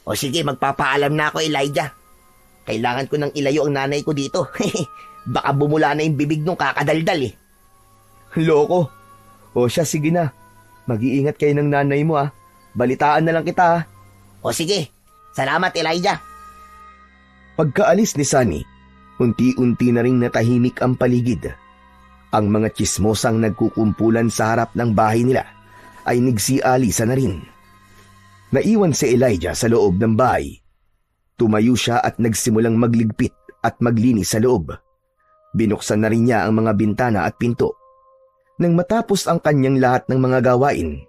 O sige, magpapaalam na ako, Elijah. Kailangan ko nang ilayo ang nanay ko dito. Baka bumula na yung bibig nung kakadaldal Loko. O siya, sige na. Mag-iingat kayo ng nanay mo Balitaan na lang kita O sige, salamat Elijah. Pagkaalis ni Sunny, unti-unti na ring natahimik ang paligid. Ang mga tsismosang nagkukumpulan sa harap ng bahay nila ay nagsialisa na rin. Naiwan si Elijah sa loob ng bahay. Tumayo siya at nagsimulang magligpit at maglinis sa loob. Binuksan na rin niya ang mga bintana at pinto. Nang matapos ang kanyang lahat ng mga gawain,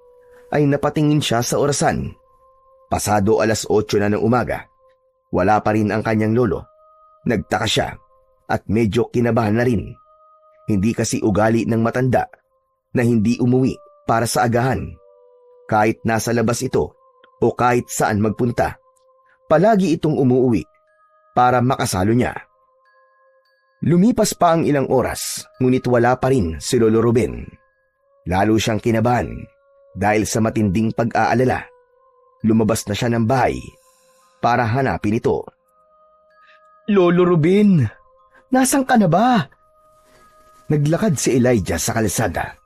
ay napatingin siya sa orasan. Pasado 8:00 na ng umaga. Wala pa rin ang kanyang lolo. Nagtaka siya at medyo kinabahan na rin. Hindi kasi ugali ng matanda na hindi umuwi para sa agahan. Kahit nasa labas ito o kahit saan magpunta, palagi itong umuwi para makasalo niya. Lumipas pa ang ilang oras, ngunit wala pa rin si Lolo Ruben. Lalo siyang kinabahan dahil sa matinding pag-aalala. Lumabas na siya ng bahay para hanapin ito. Lolo Ruben, nasan ka na ba? Naglakad si Elijah sa kalsada.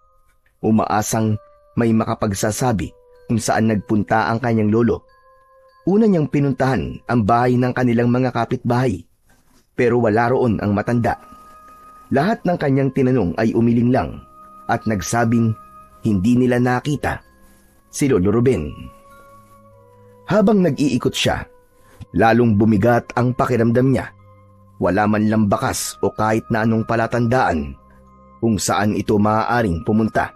Umaasang may makapagsasabi kung saan nagpunta ang kanyang lolo. Una niyang pinuntahan ang bahay ng kanilang mga kapitbahay, pero wala roon ang matanda. Lahat ng kanyang tinanong ay umiling lang at nagsabing hindi nila nakita si Lolo Ruben. Habang nag-iikot siya, lalong bumigat ang pakiramdam niya. Wala man lang bakas o kahit na anong palatandaan kung saan ito maaaring pumunta.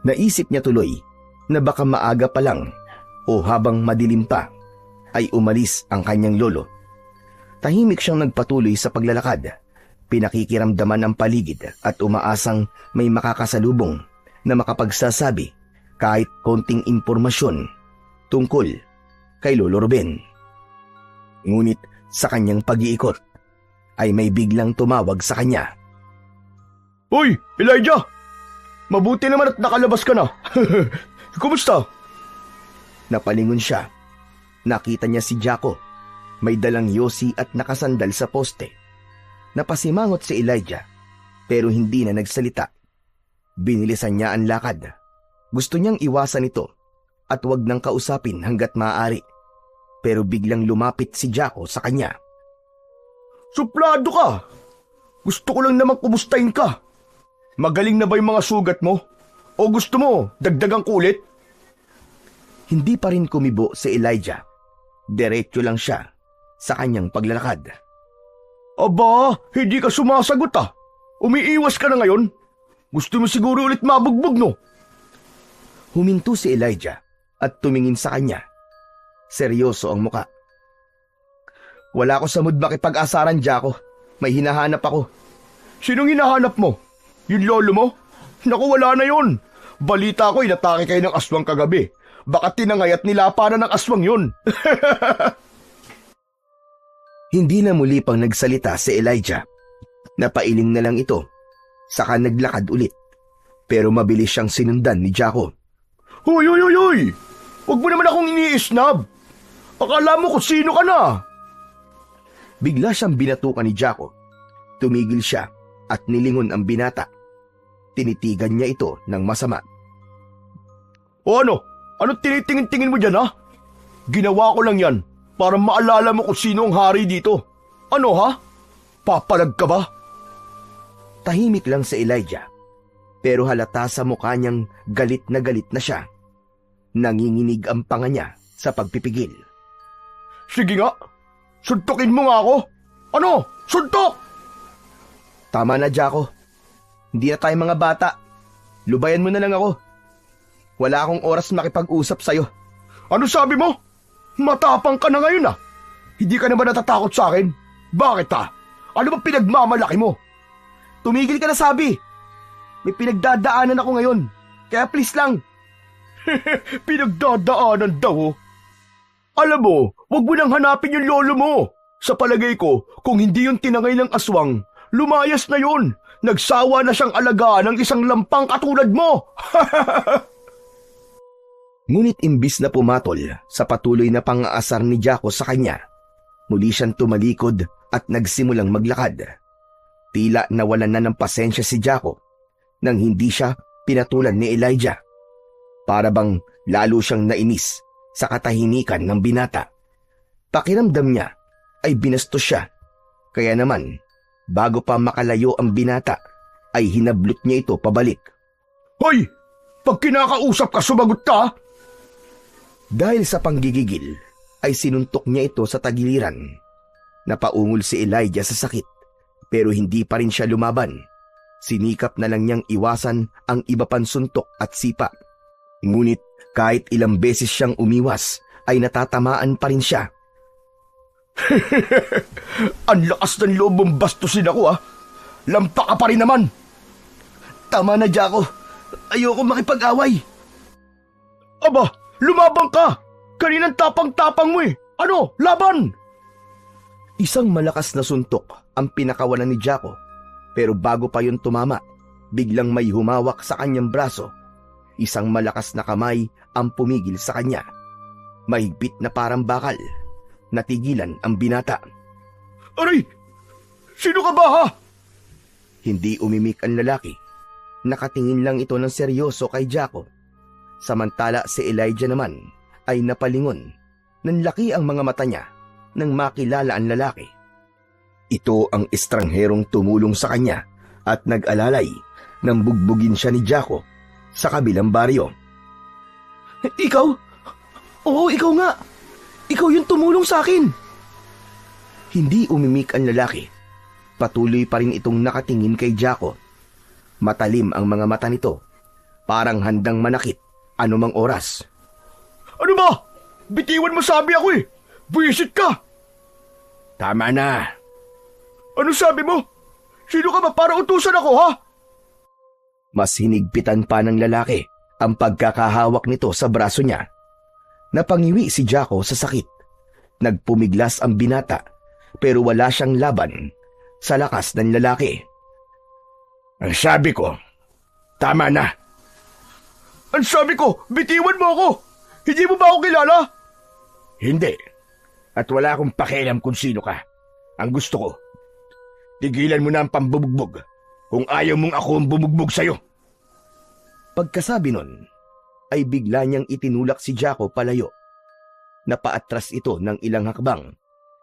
Naisip niya tuloy na baka maaga pa lang o habang madilim pa ay umalis ang kanyang lolo. Tahimik siyang nagpatuloy sa paglalakad, pinakikiramdaman ang paligid at umaasang may makakasalubong na makapagsasabi kahit konting impormasyon tungkol kay Lolo Ruben. Ngunit sa kanyang pag-iikot ay may biglang tumawag sa kanya. Uy, Elijah! Mabuti naman at nakalabas ka na. Kumusta? Napalingon siya. Nakita niya si Jaco. May dalang yosi at nakasandal sa poste. Napasimangot si Elijah pero hindi na nagsalita. Binilisan niya ang lakad. Gusto niyang iwasan ito at wag nang kausapin hanggat maaari. Pero biglang lumapit si Jaco sa kanya. Suplado ka! Gusto ko lang naman kumustahin ka. Magaling na ba yung mga sugat mo? O gusto mo, dagdagang kulit? Hindi pa rin kumibo si Elijah. Diretso lang siya sa kanyang paglalakad. Aba, hindi ka sumasagot ah. Umiiwas ka na ngayon. Gusto mo siguro ulit mabugbog, no? Huminto si Elijah at tumingin sa kanya. Seryoso ang muka. Wala ko sa mood makipag-asaran, Jaco. May hinahanap ako. Sinong hinahanap mo? Yung lolo mo? Naku, wala na yun. Balita ko, inatake kayo ng aswang kagabi. Baka tinangay at nilapa na ng aswang yun. Hindi na muli pang nagsalita si Elijah. Napailing na lang ito. Saka naglakad ulit. Pero mabilis siyang sinundan ni Jaco. Huy! Huwag mo naman akong iniisnab. Akala mo kung sino ka na. Bigla siyang binatukan ni Jaco. Tumigil siya at nilingon ang binata. Tinitigan niya ito ng masama. O ano? Anong tinitingin-tingin mo dyan, ha? Ginawa ko lang yan para maalala mo kung sino ang hari dito. Ano, ha? Papalag ka ba? Tahimik lang si Elijah. Pero halata sa mukha niyang galit na siya. Nanginginig ang panga niya sa pagpipigil. Sige nga, suntukin mo nga ako. Ano? Suntok! Tama na, Jaco. Hindi na tayo mga bata. Lubayan mo na lang ako. Wala akong oras makipag-usap sa'yo. Ano sabi mo? Matapang ka na ngayon ah. Hindi ka na ba natatakot sa akin? Bakit ah? Ano ba pinagmamalaki mo? Tumigil ka na, sabi. May pinagdadaanan ako ngayon. Kaya please lang. Pinagdadaanan daw oh. Alam mo, wag mo nang hanapin yung lolo mo. Sa palagay ko, kung hindi yung tinangay ng aswang, lumayas na yun. Nagsawa na siyang alagaan ng isang lampang katulad mo. Ngunit imbis na pumatol sa patuloy na pang-aasar ni Jaco sa kanya, muli siyang tumalikod at nagsimulang maglakad. Tila nawalan na ng pasensya si Jaco nang hindi siya pinatulan ni Elijah. Para bang lalo siyang nainis sa katahimikan ng binata. Pakiramdam niya ay binastos siya. Kaya naman, bago pa makalayo ang binata, ay hinablot niya ito pabalik. Hoy! Pag kinakausap ka, sumagot ka! Dahil sa panggigigil, ay sinuntok niya ito sa tagiliran. Napaungol si Elijah sa sakit, pero hindi pa rin siya lumaban. Sinikap na lang niyang iwasan ang iba pang suntok at sipa. Ngunit kahit ilang beses siyang umiwas, ay natatamaan pa rin siya. Ang lakas ng loob mong bastusin ako ah. Lampa ka pa rin naman. Tama na, Jaco. Ayoko makipag-away. Aba, lumabang ka. Kaninang tapang-tapang mo eh. Ano, laban? Isang malakas na suntok ang pinakawalan ni Jaco. Pero bago pa yun tumama, biglang may humawak sa kanyang braso. Isang malakas na kamay ang pumigil sa kanya. Mahigpit na parang bakal. Natigilan ang binata. Aray! Sino ka ba ha? Hindi umimik ang lalaki. Nakatingin lang ito ng seryoso kay Jaco. Samantala si Elijah naman ay napalingon. Nanlaki ang mga mata niya nang makilala ang lalaki. Ito ang estrangherong tumulong sa kanya at nag-alalay nang bugbugin siya ni Jaco sa kabilang baryo. Ikaw? Oo, ikaw nga. Ikaw yung tumulong sa akin. Hindi umimik ang lalaki patuloy pa rin itong nakatingin kay Jaco. Matalim ang mga mata nito, parang handang manakit anumang oras. Ano ba? Bitiwan mo sabi ako eh! Buwisit ka! Tama na. Ano sabi mo? Sino ka ba para utusan ako, ha? Mas hinigpitan pa ng lalaki ang pagkakahawak nito sa braso niya. Napangiwi si Jaco sa sakit. Nagpumiglas ang binata pero wala siyang laban sa lakas ng lalaki. Ang sabi ko, tama na. Ang sabi ko, bitiwan mo ako! Hindi mo ba ako kilala? Hindi. At wala akong pakialam kung sino ka. Ang gusto ko, tigilan mo na ang pambubugbog kung ayaw mong ako ang bumugbog sa'yo. Pagkasabi nun, ay bigla niyang itinulak si Jaco palayo. Napaatras ito ng ilang hakbang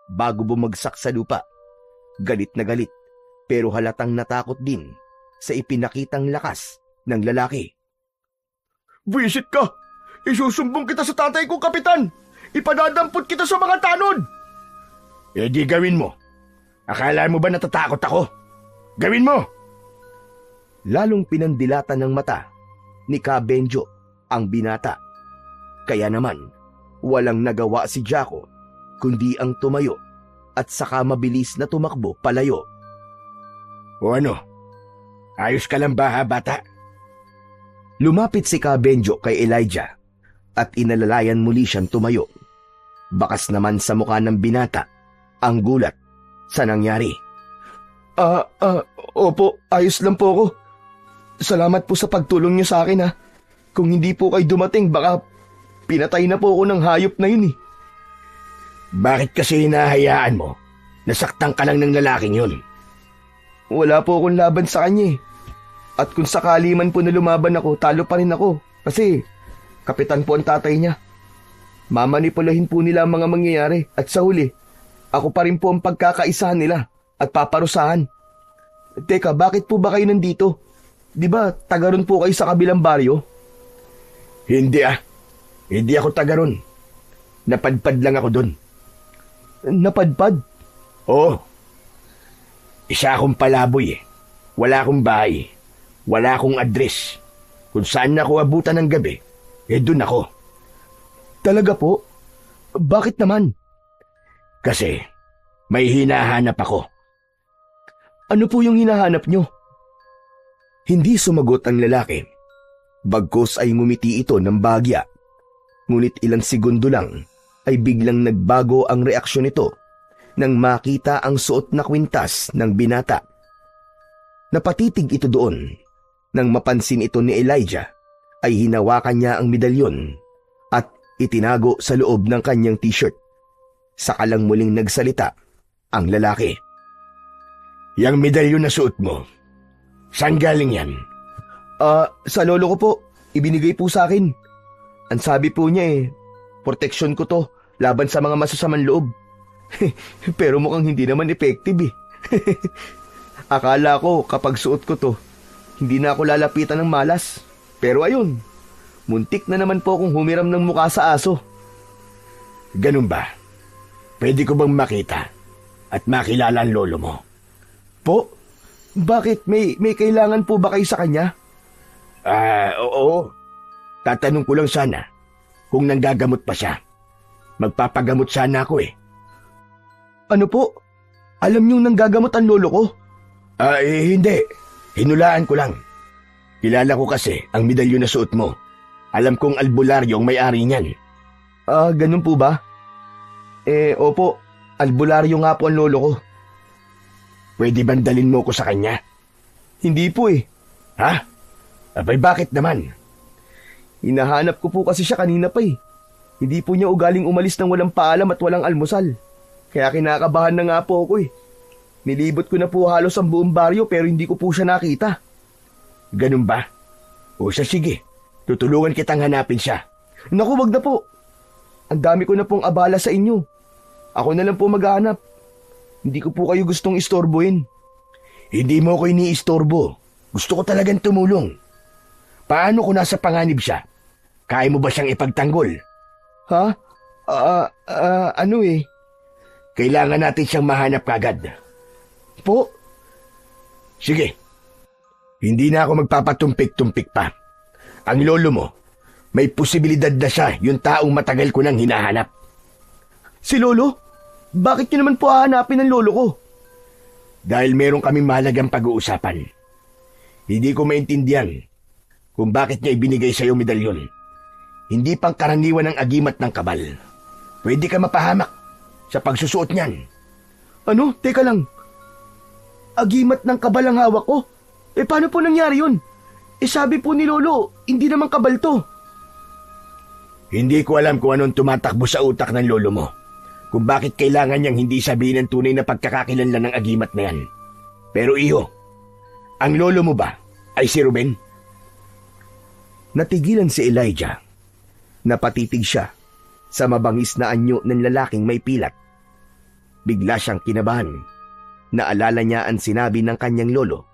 bago bumagsak sa lupa. Galit na galit pero halatang natakot din sa ipinakitang lakas ng lalaki. Visit ka! Isusumbong kita sa tatay ko, kapitan! Ipadadampot kita sa mga tanod! Eh di gawin mo. Akala mo ba natatakot ako? Gawin mo! Lalong pinandilatan ng mata ni Ka Benjo ang binata. Kaya naman, walang nagawa si Jaco kundi ang tumayo at saka mabilis na tumakbo palayo. O ano? Ayos ka lang ba, ha, bata? Lumapit si Ka Benjo kay Elijah at inalalayan muli siyang tumayo. Bakas naman sa mukha ng binata ang gulat sa nangyari. Opo, ayos lang po ako. Salamat po sa pagtulong niyo sa akin, ha. Kung hindi po kayo dumating, baka pinatay na po ako ng hayop na yun, eh. Bakit kasi hinahayaan mo? Nasaktan ka lang ng lalaking yun. Wala po akong laban sa kanya, eh. At kung sakali man po na lumaban ako, talo pa rin ako. Kasi kapitan po ang tatay niya. Mamanipulahin po nila ang mga mangyayari at sa huli, ako pa rin po ang pagkakaisahan nila at paparusahan. Teka, bakit po ba kayo nandito? Di ba taga ron po kayo sa kabilang baryo? Hindi Hindi ako taga ron. Napadpad lang ako dun. Napadpad? Oo. Isa akong palaboy eh. Wala akong bahay. Wala akong address. Kung saan ako abutan ng gabi, dun ako. Talaga po? Bakit naman? Kasi may hinahanap ako. Ano po yung hinahanap nyo? Hindi sumagot ang lalaki. Bagkus ay ngumiti ito ng bagya. Ngunit ilang segundo lang ay biglang nagbago ang reaksyon nito nang makita ang suot na kwintas ng binata. Napatitig ito doon. Nang mapansin ito ni Elijah, ay hinawakan niya ang medalyon at itinago sa loob ng kanyang t-shirt. Saka lang muling nagsalita ang lalaki. Yang medalyon na suot mo, saan galing yan? Sa lolo ko po. Ibinigay po sa akin. Ang sabi po niya proteksyon ko to laban sa mga masasamang loob. Pero mukhang hindi naman effective eh. Akala ko kapag suot ko to, hindi na ako lalapitan ng malas. Pero ayun, muntik na naman po akong humiram ng mukha sa aso. Ganun ba? Pwede ko bang makita at makilala ang lolo mo? Po? Bakit? May kailangan po ba kayo sa kanya? Oo. Tatanong ko lang sana kung nanggagamot pa siya. Magpapagamot sana ako eh. Ano po? Alam niyong nanggagamot ang lolo ko? Hindi. Hinulaan ko lang. Kilala ko kasi ang medalyon na suot mo. Alam kong albularyo ang may-ari niyan. Ganun po ba? Opo. Albularyo nga po ang lolo ko. Pwede bang dalin mo ko sa kanya? Hindi po eh. Ha? Abay bakit naman? Hinahanap ko po kasi siya kanina pa eh. Hindi po niya ugaling umalis ng walang paalam at walang almusal. Kaya kinakabahan na nga po ako eh. Nilibot ko na po halos ang buong baryo pero hindi ko po siya nakita. Ganun ba? O sige, tutulungan kitang hanapin siya. Naku, wag na po. Ang dami ko na pong abala sa inyo. Ako na lang po maghahanap. Hindi ko po kayo gustong istorbohin. Hindi mo ko iniistorbo. Gusto ko talagang tumulong. Paano kung nasa panganib siya? Kaya mo ba siyang ipagtanggol? Ha? Ano eh? Kailangan natin siyang mahanap kagad. Po, Sige, hindi na ako magpapatumpik-tumpik pa. Ang lolo mo, may posibilidad na siya yung taong matagal ko nang hinahanap. Si Lolo? Bakit niyo naman po hahanapin ang lolo ko? Dahil meron kaming mahalagang pag-uusapan. Hindi ko maintindihan kung bakit niya ibinigay sa iyo medalyon. Hindi pang karaniwan ng agimat ng kabal. Pwede ka mapahamak sa pagsusuot niyan. Ano? Teka lang. Agimat ng kabal ang hawak ko? Paano po nangyari yun? Sabi po ni Lolo, hindi naman kabal to. Hindi ko alam kung anong tumatakbo sa utak ng lolo mo. Kung bakit kailangan niyang hindi sabihin ang tunay na pagkakakilanlan ng agimat na yan. Pero iyo, ang lolo mo ba ay si Ruben? Natigilan si Elijah. Napatitig siya sa mabangis na anyo ng lalaking may pilat. Bigla siyang kinabahan. Naalala niya ang sinabi ng kanyang lolo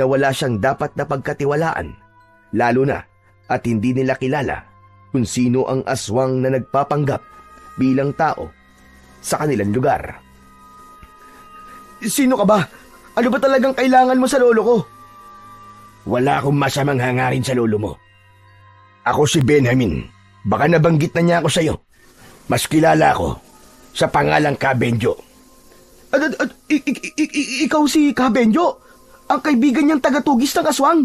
na wala siyang dapat na pagkatiwalaan, lalo na at hindi nila kilala kung sino ang aswang na nagpapanggap bilang tao sa kanilang lugar. Sino ka ba? Ano ba talagang kailangan mo sa lolo ko? Wala akong masamang hangarin sa lolo mo. Ako si Benjamin. Baka nabanggit na niya ako sa'yo. Mas kilala ako sa pangalang Kabenjo. Ikaw si Kabenjo? Ang kaibigan niyang tagatugis ng aswang?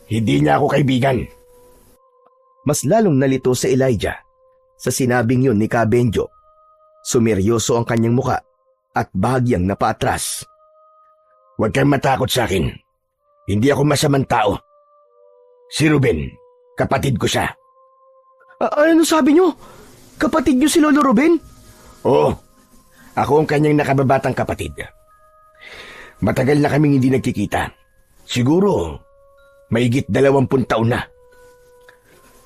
Hindi niya ako kaibigan. Mas lalong nalito si Elijah sa sinabing yun ni Kabenjo. Sumeryoso ang kanyang muka at bahagyang napaatras. Huwag kang matakot sa akin. Hindi ako masamang tao. Si Ruben, kapatid ko siya. Ano sabi niyo? Kapatid niyo si Lolo Ruben? Oo, ako ang kanyang nakababatang kapatid. Matagal na kaming hindi nagkikita. Siguro, mahigit 20 taon na.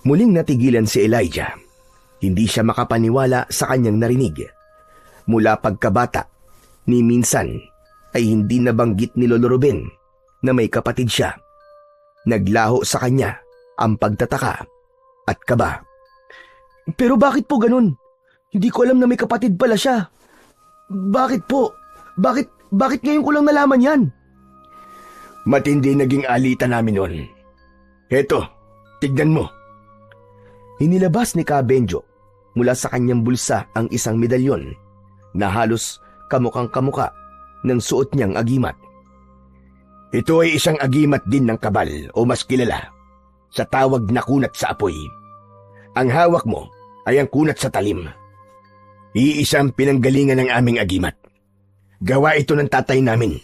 Muling natigilan si Elijah. Hindi siya makapaniwala sa kanyang narinig. Mula pagkabata, ni minsan ay hindi nabanggit ni Lolo Ruben na may kapatid siya. Naglaho sa kanya ang pagtataka at kaba. Pero bakit po ganun? Hindi ko alam na may kapatid pala siya. Bakit po? Bakit ngayon ko lang nalaman yan? Matindi naging alitan namin noon. Heto, tignan mo. Inilabas ni Kabenjo mula sa kanyang bulsa ang isang medalyon na halos kamukang-kamuka ng suot niyang agimat. Ito ay isang agimat din ng kabal o mas kilala sa tawag na kunat sa apoy. Ang hawak mo ay ang kunat sa talim. Iisang pinanggalingan ng aming agimat. Gawa ito ng tatay namin.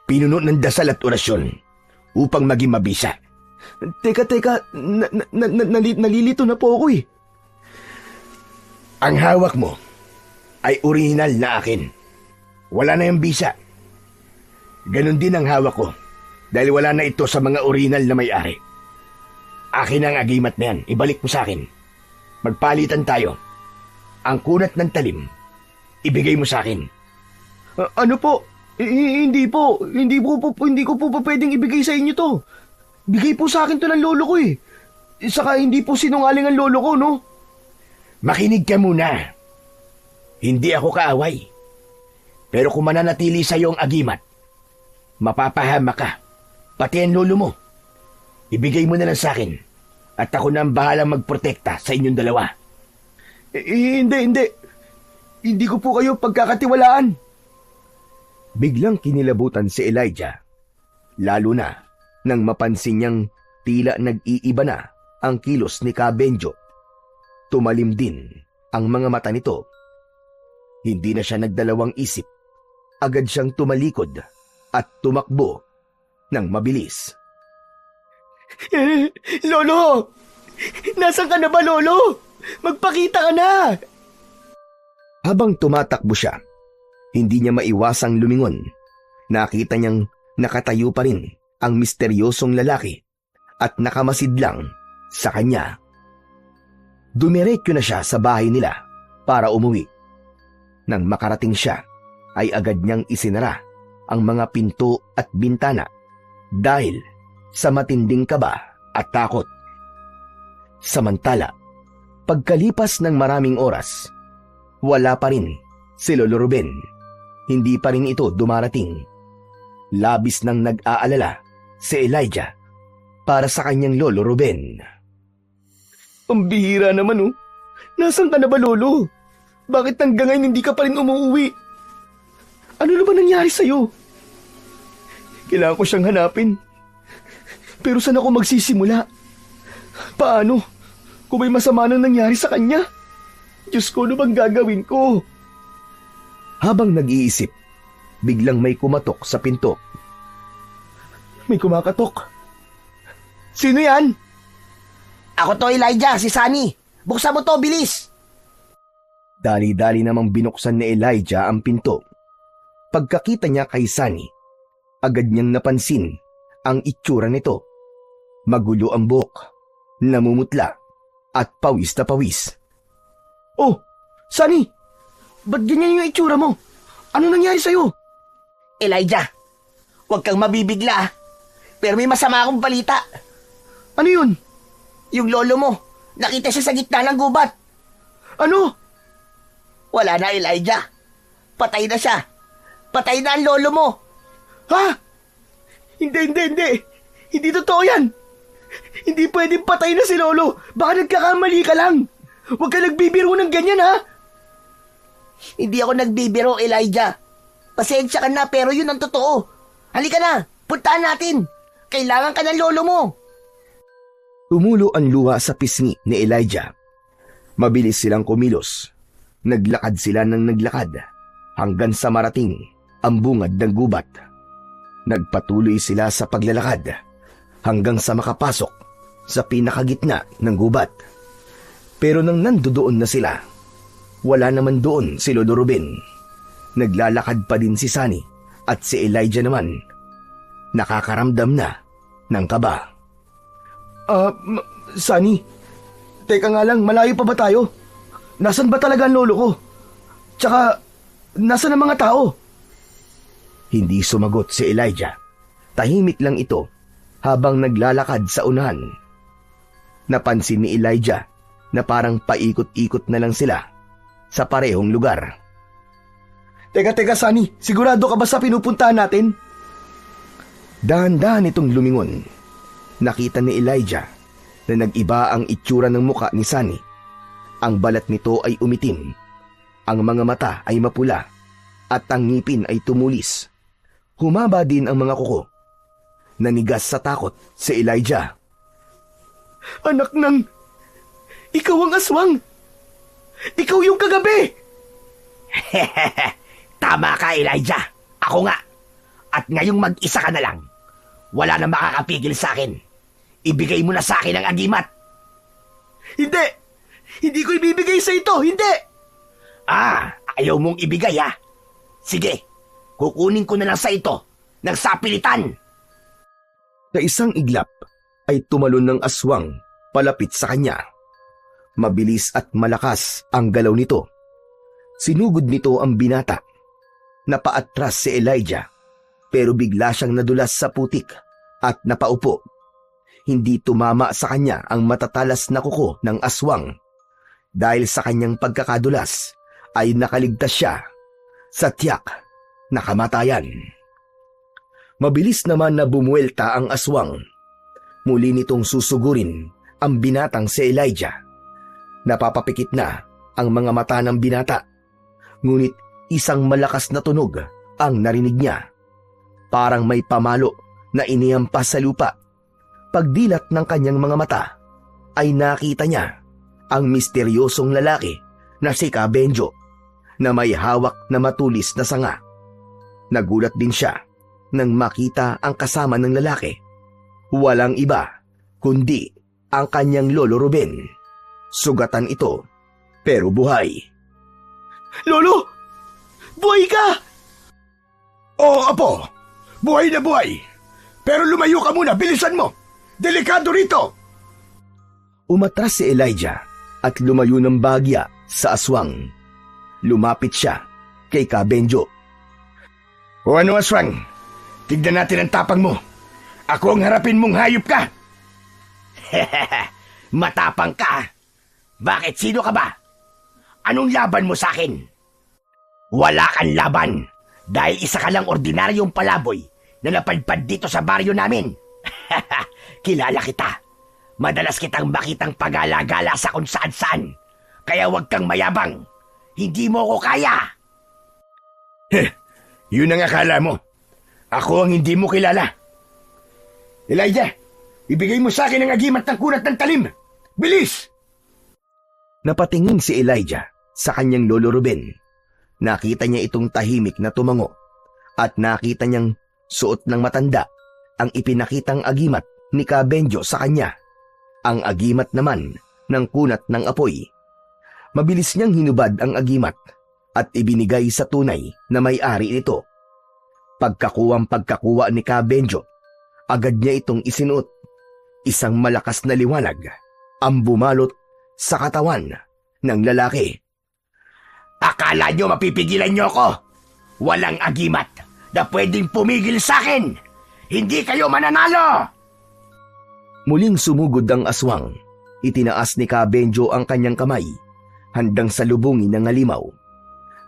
Pinuno ng dasal at orasyon upang maging mabisa. Teka, nalilito na po ako eh. Ang hawak mo ay orihinal na akin. Wala na yung bisa. Ganon din ang hawak ko dahil wala na ito sa mga orihinal na may-ari. Akin ang agimat na yan. Ibalik mo sa akin. Magpalitan tayo. Ang kunat ng talim, ibigay mo sa akin. Ano po? Hindi po. Hindi ko po pwedeng ibigay sa inyo to. Bigay po sa akin to ng lolo ko eh. Saka hindi po sinungaling ang lolo ko, no? Makinig ka muna. Hindi ako kaaway. Pero kung mananatili sa iyo ang agimat, mapapahama ka. Pati ang lolo mo. Ibigay mo na lang sa akin. At ako na ang bahalang magprotekta sa inyong dalawa. Hindi. Hindi ko po kayo pagkakatiwalaan. Biglang kinilabutan si Elijah. Lalo na nang mapansin niyang tila nag-iiba na ang kilos ni Kabenjo. Tumalim din ang mga mata nito. Hindi na siya nagdalawang isip. Agad siyang tumalikod at tumakbo ng mabilis. Lolo! Nasaan ka na ba, Lolo? Magpakita ka na! Habang tumatakbo siya, hindi niya maiwasang lumingon. Nakita niyang nakatayo pa rin ang misteryosong lalaki at nakamasid lang sa kanya. Dumiretso na siya sa bahay nila para umuwi. Nang makarating siya, ay agad niyang isinara ang mga pinto at bintana dahil sa matinding kaba at takot. Samantala, pagkalipas ng maraming oras, wala pa rin si Lolo Ruben. Hindi pa rin ito dumarating. Labis nang nag-aalala si Elijah para sa kanyang lolo Ruben. Ang bihira naman oh. Nasaan ka na ba, Lolo? Bakit hanggang ngayon hindi ka pa rin umuwi? Ano na ba nangyari sa'yo? Kailangan ko siyang hanapin. Pero saan ako magsisimula? Paano? Kung may masama nang nangyari sa kanya? Diyos ko, ano bang gagawin ko? Habang nag-iisip, biglang may kumatok sa pinto. May kumakatok. Sino yan? Ako to, Elijah, si Sunny. Buksan mo to, bilis! Dali-dali namang binuksan ni Elijah ang pinto. Pagkakita niya kay Sunny, agad niyang napansin ang itsura nito. Magulo ang buhok, namumutla, at pawis na pawis. Oh, Sunny! Ba't ganyan yung itsura mo? Ano nangyari sa'yo? Elijah, huwag kang mabibigla. Pero may masama akong balita. Ano yun? Yung lolo mo, nakita siya sa gitna ng gubat. Ano? Wala na, Elijah. Patay na siya. Patay na ang lolo mo. Ha? Hindi. Hindi totoo yan. Hindi pwedeng patay na si Lolo. Baka nagkakamali ka lang. Huwag ka nagbibiro ng ganyan, ha? Hindi ako nagbibiro, Elijah. Pasensya ka na, pero yun ang totoo. Halika na, puntahan natin. Kailangan ka ng lolo mo. Tumulo ang luha sa pisngi ni Elijah. Mabilis silang kumilos. Naglakad sila ng naglakad hanggang sa marating ang bungad ng gubat. Nagpatuloy sila sa paglalakad hanggang sa makapasok sa pinakagitna ng gubat. Pero nang nandoon na sila, wala naman doon si Lolo Ruben. Naglalakad pa din si Sunny at si Elijah naman. Nakakaramdam na ng kaba. Sunny, teka nga lang, malayo pa ba tayo? Nasaan ba talaga ang lolo ko? Tsaka, nasaan ang mga tao? Hindi sumagot si Elijah. Tahimik lang ito habang naglalakad sa unahan. Napansin ni Elijah na parang paikot-ikot na lang sila sa parehong lugar. Teka, Sunny, sigurado ka ba sa pinupuntahan natin? Dahan-dahan itong lumingon. Nakita ni Elijah na nag-iba ang itsura ng muka ni Sunny. Ang balat nito ay umitim, ang mga mata ay mapula, at ang ngipin ay tumulis. Humaba din ang mga kuko. Nanigas sa takot si Elijah. Anak ng... Ikaw ang aswang! Ikaw yung kagabi! Tama ka, Elijah. Ako nga. At ngayong mag-isa ka na lang. Wala na makakapigil sa akin. Ibigay mo na sa akin ang agimat. Hindi! Hindi ko ibibigay sa ito! Hindi! Ayaw mong ibigay, ha? Sige, kukunin ko na lang sa ito. Nagsapilitan! Sa isang iglap ay tumalon ng aswang palapit sa kanya. Mabilis at malakas ang galaw nito. Sinugod nito ang binata. Napaatras si Elijah, pero bigla siyang nadulas sa putik at napaupo. Hindi tumama sa kanya ang matatalas na kuko ng aswang. Dahil sa kanyang pagkakadulas ay nakaligtas siya sa tiyak na kamatayan. Mabilis naman na bumuelta ang aswang. Muli nitong susugurin ang binatang si Elijah. Napapapikit na ang mga mata ng binata. Ngunit isang malakas na tunog ang narinig niya. Parang may pamalo na inihampas sa lupa. Pagdilat ng kanyang mga mata, ay nakita niya ang misteryosong lalaki na si Kabenjo na may hawak na matulis na sanga. Nagulat din siya nang makita ang kasama ng lalaki. Walang iba kundi ang kanyang lolo Ruben. Sugatan ito pero buhay. Lolo! Buhay ka! Oo, apo. Buhay na buhay. Pero lumayo ka muna, bilisan mo. Delikado rito! Umatras si Elijah at lumayo ng bahagya sa aswang. Lumapit siya kay Kabenjo. O ano, aswang? Tignan natin ang tapang mo. Ako ang harapin mong hayop ka. Matapang ka. Bakit, sino ka ba? Anong laban mo sa akin? Wala kang laban. Dahil isa ka lang ordinaryong palaboy na napadpad dito sa baryo namin. Kilala kita. Madalas kitang makitang pagala-gala sa kung saan-saan. Kaya huwag kang mayabang. Hindi mo ko kaya. Yun ang akala mo. Ako ang hindi mo kilala. Elijah, ibigay mo sa akin ang agimat ng kunat ng talim. Bilis! Napatingin si Elijah sa kanyang lolo Ruben. Nakita niya itong tahimik na tumango at nakita niyang suot ng matanda ang ipinakitang agimat ni Ka Benjo sa kanya. Ang agimat naman ng kunat ng apoy. Mabilis niyang hinubad ang agimat at ibinigay sa tunay na may-ari nito. Pagkakuha ni Ka Benjo, agad niya itong isinuot. Isang malakas na liwanag ang bumalot sa katawan ng lalaki. Akala nyo mapipigilan nyo ako? Walang agimat na pwedeng pumigil sa akin. Hindi kayo mananalo! Muling sumugod ang aswang. Itinaas ni Ka Benjo ang kanyang kamay, handang salubungin ng halimaw.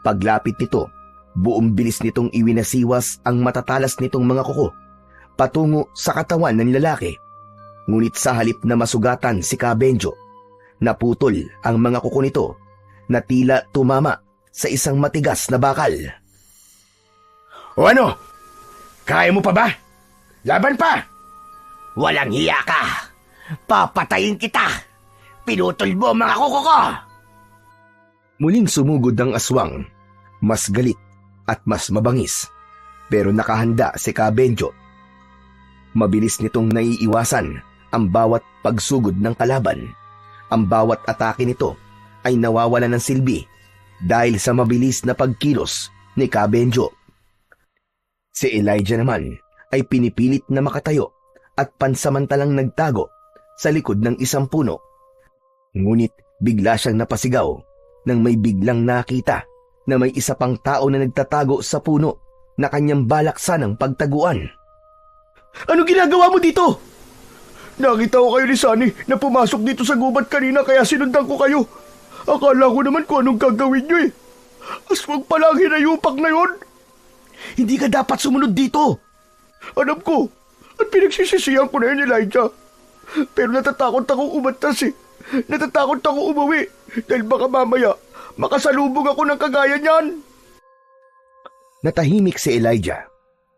Paglapit nito, buong bilis nitong iwinasiwas ang matatalas nitong mga kuko patungo sa katawan ng lalaki. Ngunit sa halip na masugatan si Ka Benjo, naputol ang mga kuko nito na tila tumama sa isang matigas na bakal. O ano? Kaya mo pa ba? Laban pa! Walang hiya ka! Papatayin kita! Pinutol mo ang mga kuko ko! Muling sumugod ang aswang, mas galit at mas mabangis. Pero nakahanda si Ka Benjo. Mabilis nitong naiiwasan ang bawat pagsugod ng kalaban. Ang bawat atake nito ay nawawala ng silbi dahil sa mabilis na pagkilos ni Ka Benjo. Si Elijah naman ay pinipilit na makatayo at pansamantalang nagtago sa likod ng isang puno. Ngunit bigla siyang napasigaw nang may biglang nakita na may isa pang tao na nagtatago sa puno na kanyang balak sanang pagtaguan. Ano ginagawa mo dito? Nakita ko kayo ni Sunny na pumasok dito sa gubat kanina kaya sinundan ko kayo. Akala ko naman kung anong gagawin nyo eh. Aswang pala ang hinayupak na yon. Hindi ka dapat sumunod dito. Alam ko. At pinagsisisihan ko na yun, Elijah. Pero natatakot akong umatas eh. Natatakot akong umuwi. Dahil baka mamaya makasalubong ako ng kagaya niyan. Natahimik si Elijah.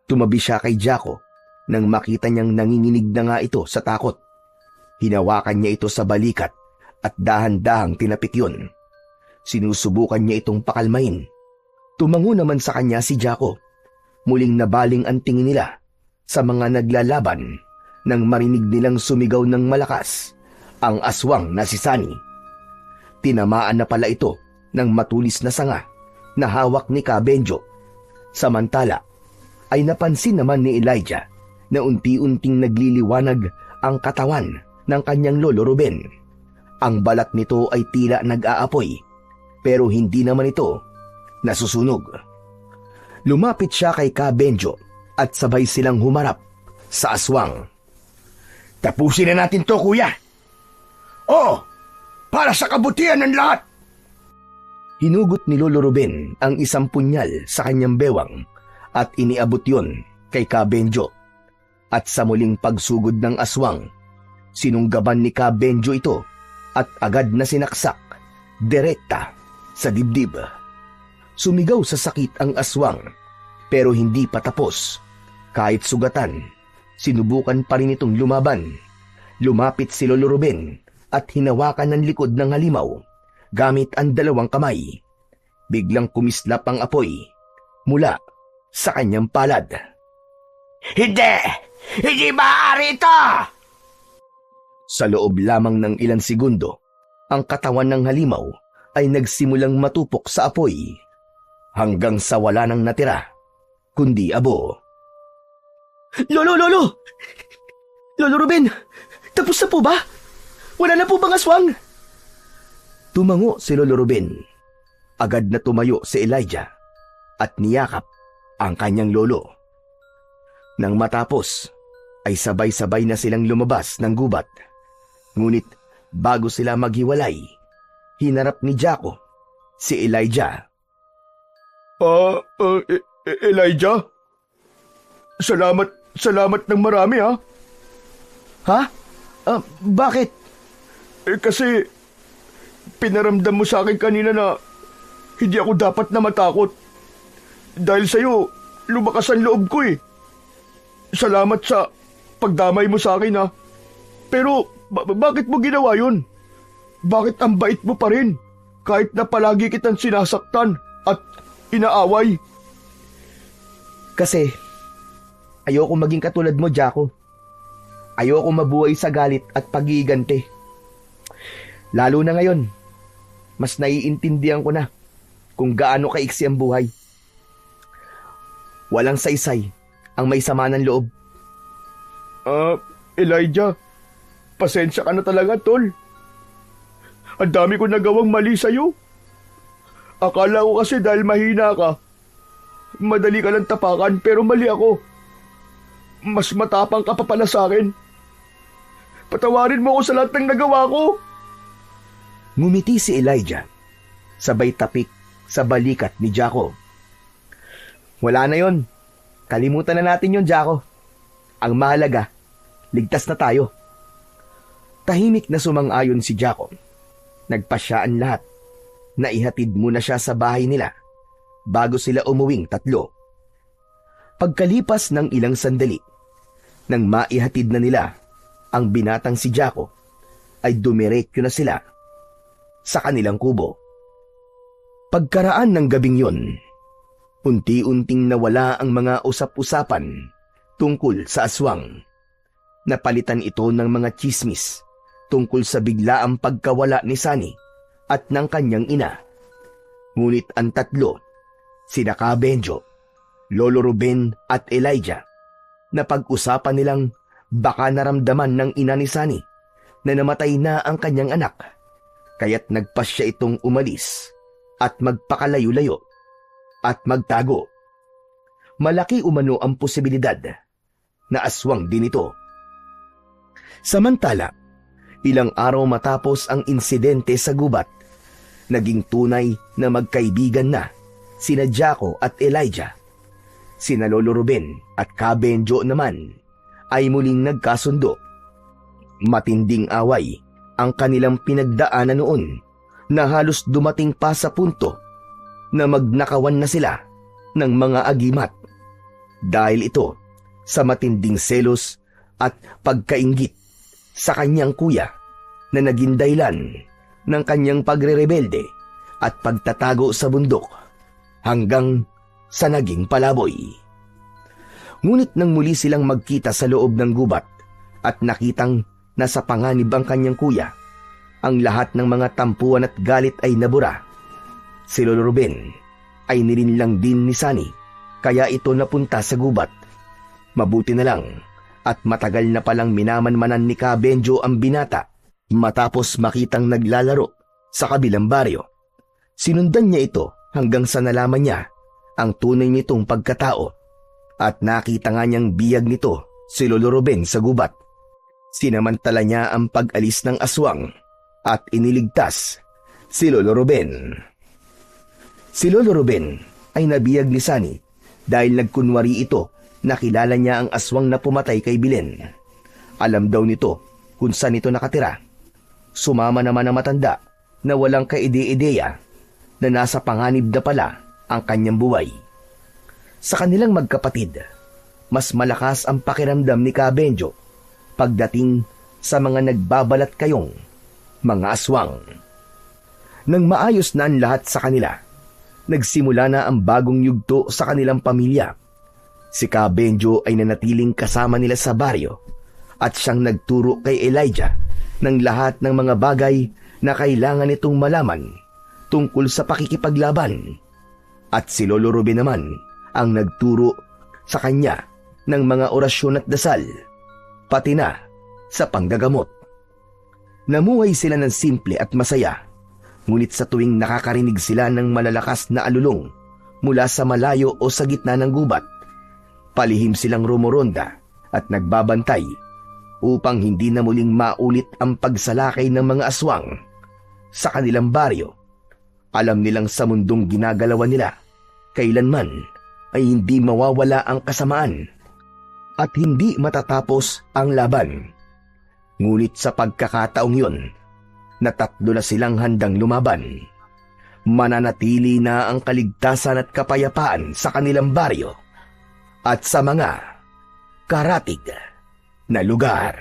Tumabi siya kay Jaco nang makita niyang nanginginig na nga ito sa takot. Hinawakan niya ito sa balikat at dahan-dahang tinapik yun. Sinusubukan niya itong pakalmain. Tumango naman sa kanya si Jaco. Muling nabaling ang tingin nila sa mga naglalaban nang marinig nilang sumigaw ng malakas ang aswang na si Sunny. Tinamaan na pala ito ng matulis na sanga na hawak ni Ka Benjo. Samantala ay napansin naman ni Elijah na unti-unting nagliliwanag ang katawan ng kanyang lolo Ruben. Ang balat nito ay tila nag-aapoy pero hindi naman ito nasusunog. Lumapit siya kay Ka Benjo at sabay silang humarap sa aswang. Tapusin na natin to, kuya. Oo, para sa kabutihan ng lahat. Hinugot ni Lolo Ruben ang isang punyal sa kanyang bewang at iniabot yon kay Ka Benjo. At sa muling pagsugod ng aswang, sinunggaban ni Ka Benjo ito at agad na sinaksak direkta sa dibdib. Sumigaw sa sakit ang aswang pero hindi pa tapos. Kahit sugatan, sinubukan pa rin itong lumaban. Lumapit si Lolo Ruben at hinawakan ng likod ng halimaw gamit ang dalawang kamay. Biglang kumislap ang apoy mula sa kanyang palad. Hindi! Hindi maaari ito! Sa loob lamang ng ilang segundo, ang katawan ng halimaw ay nagsimulang matupok sa apoy hanggang sa wala nang natira, kundi abo. Lolo! Lolo Ruben, tapos na po ba? Wala na po bang aswang? Tumango si Lolo Ruben. Agad na tumayo si Elijah at niyakap ang kanyang lolo. Nang matapos, ay sabay-sabay na silang lumabas ng gubat. Ngunit bago sila maghiwalay, hinarap ni Jaco si Elijah. Elijah? Salamat ng marami ha. Ha? Bakit? Kasi pinaramdam mo sa akin kanina na hindi ako dapat na matakot. Dahil sa'yo, lumakas ang loob ko eh. Salamat sa pagdamay mo sa akin ha. Pero bakit mo ginawa yun? Bakit ang bait mo pa rin? Kahit na palagi kitang sinasaktan at inaaway. Kasi ayoko maging katulad mo, Jaco. Ayoko mabuhay sa galit at pag-iigante. Lalo na ngayon, mas naiintindihan ko na kung gaano kaiksi ang buhay. Walang saysay ang may sama ng loob. Elijah, pasensya ka na talaga, tol. Ang dami ko nagawang mali sa'yo. Akala ko kasi dahil mahina ka, madali ka lang tapakan, pero mali ako. Mas matapang ka pa pala sa akin. Patawarin mo ako sa lahat ng nagawa ko. Ngumiti si Elijah, sabay tapik sa balikat ni Jaco. Wala na yon. Kalimutan na natin yon, Jaco. Ang mahalaga, ligtas na tayo. Tahimik na sumang-ayon si Jaco. Nagpasyaan lahat na ihatid muna siya sa bahay nila bago sila umuwing tatlo. Pagkalipas ng ilang sandali, nang maihatid na nila ang binatang si Jaco, ay dumiretso na sila sa kanilang kubo. Pagkaraan ng gabing yon, unti-unting nawala ang mga usap-usapan tungkol sa aswang. Napalitan ito ng mga tsismis tungkol sa biglaang pagkawala ni Sunny at ng kanyang ina. Ngunit ang tatlo, sina Ka Benjo, Lolo Ruben at Elijah, na pag-usapan nilang baka naramdaman ng ina ni Sunny na namatay na ang kanyang anak, kaya't nagpasya itong umalis at magpakalayo-layo at magtago. Malaki umano ang posibilidad na aswang din ito. Samantala, ilang araw matapos ang insidente sa gubat, naging tunay na magkaibigan na sina Jaco at Elijah. Sina Lolo Ruben at Ka Benjo naman ay muling nagkasundo. Matinding away ang kanilang pinagdaanan noon na halos dumating pa sa punto na magnakawan na sila ng mga agimat. Dahil ito sa matinding selos at pagkainggit sa kanyang kuya na naging dahilan ng kanyang pagrerebelde at pagtatago sa bundok hanggang sa naging palaboy. Ngunit nang muli silang magkita sa loob ng gubat at nakitang nasa panganib ang kanyang kuya, ang lahat ng mga tampuan at galit ay nabura. Si Lolo Ruben ay nilinlang din ni Sunny, kaya ito napunta sa gubat. Mabuti na lang at matagal na palang minamanmanan ni Ka Benjo ang binata matapos makitang naglalaro sa kabilang baryo. Sinundan niya ito hanggang sa nalaman niya ang tunay nitong pagkatao at nakita nga niyang biyag nito si Lolo Ruben sa gubat. Sinamantala niya ang pag-alis ng aswang at iniligtas si Lolo Ruben. Si Lolo Ruben ay nabiyag ni Sunny dahil nagkunwari ito na kilala niya ang aswang na pumatay kay Bilen. Alam daw nito kung saan ito nakatira. Sumama naman ang matanda na walang kaide-ideya na nasa panganib na pala ang kanyang buhay. Sa kanilang magkapatid, mas malakas ang pakiramdam ni Ka Benjo pagdating sa mga nagbabalat kayong mga aswang. Nang maayos na ang lahat sa kanila, nagsimula na ang bagong yugto sa kanilang pamilya. Si Ka Benjo ay nanatiling kasama nila sa baryo at siyang nagturo kay Elijah ng lahat ng mga bagay na kailangan nitong malaman tungkol sa pakikipaglaban. At si Lolo Ruben naman ang nagturo sa kanya ng mga orasyon at dasal, pati na sa panggagamot. Namuhay sila ng simple at masaya, ngunit sa tuwing nakakarinig sila ng malalakas na alulong mula sa malayo o sa gitna ng gubat, palihim silang rumoronda at nagbabantay upang hindi na muling maulit ang pagsalakay ng mga aswang sa kanilang baryo. Alam nilang sa mundong ginagalawan nila, kailanman ay hindi mawawala ang kasamaan at hindi matatapos ang laban. Ngunit sa pagkakataong yun, na tatlo na silang handang lumaban, mananatili na ang kaligtasan at kapayapaan sa kanilang baryo at sa mga karatig na lugar.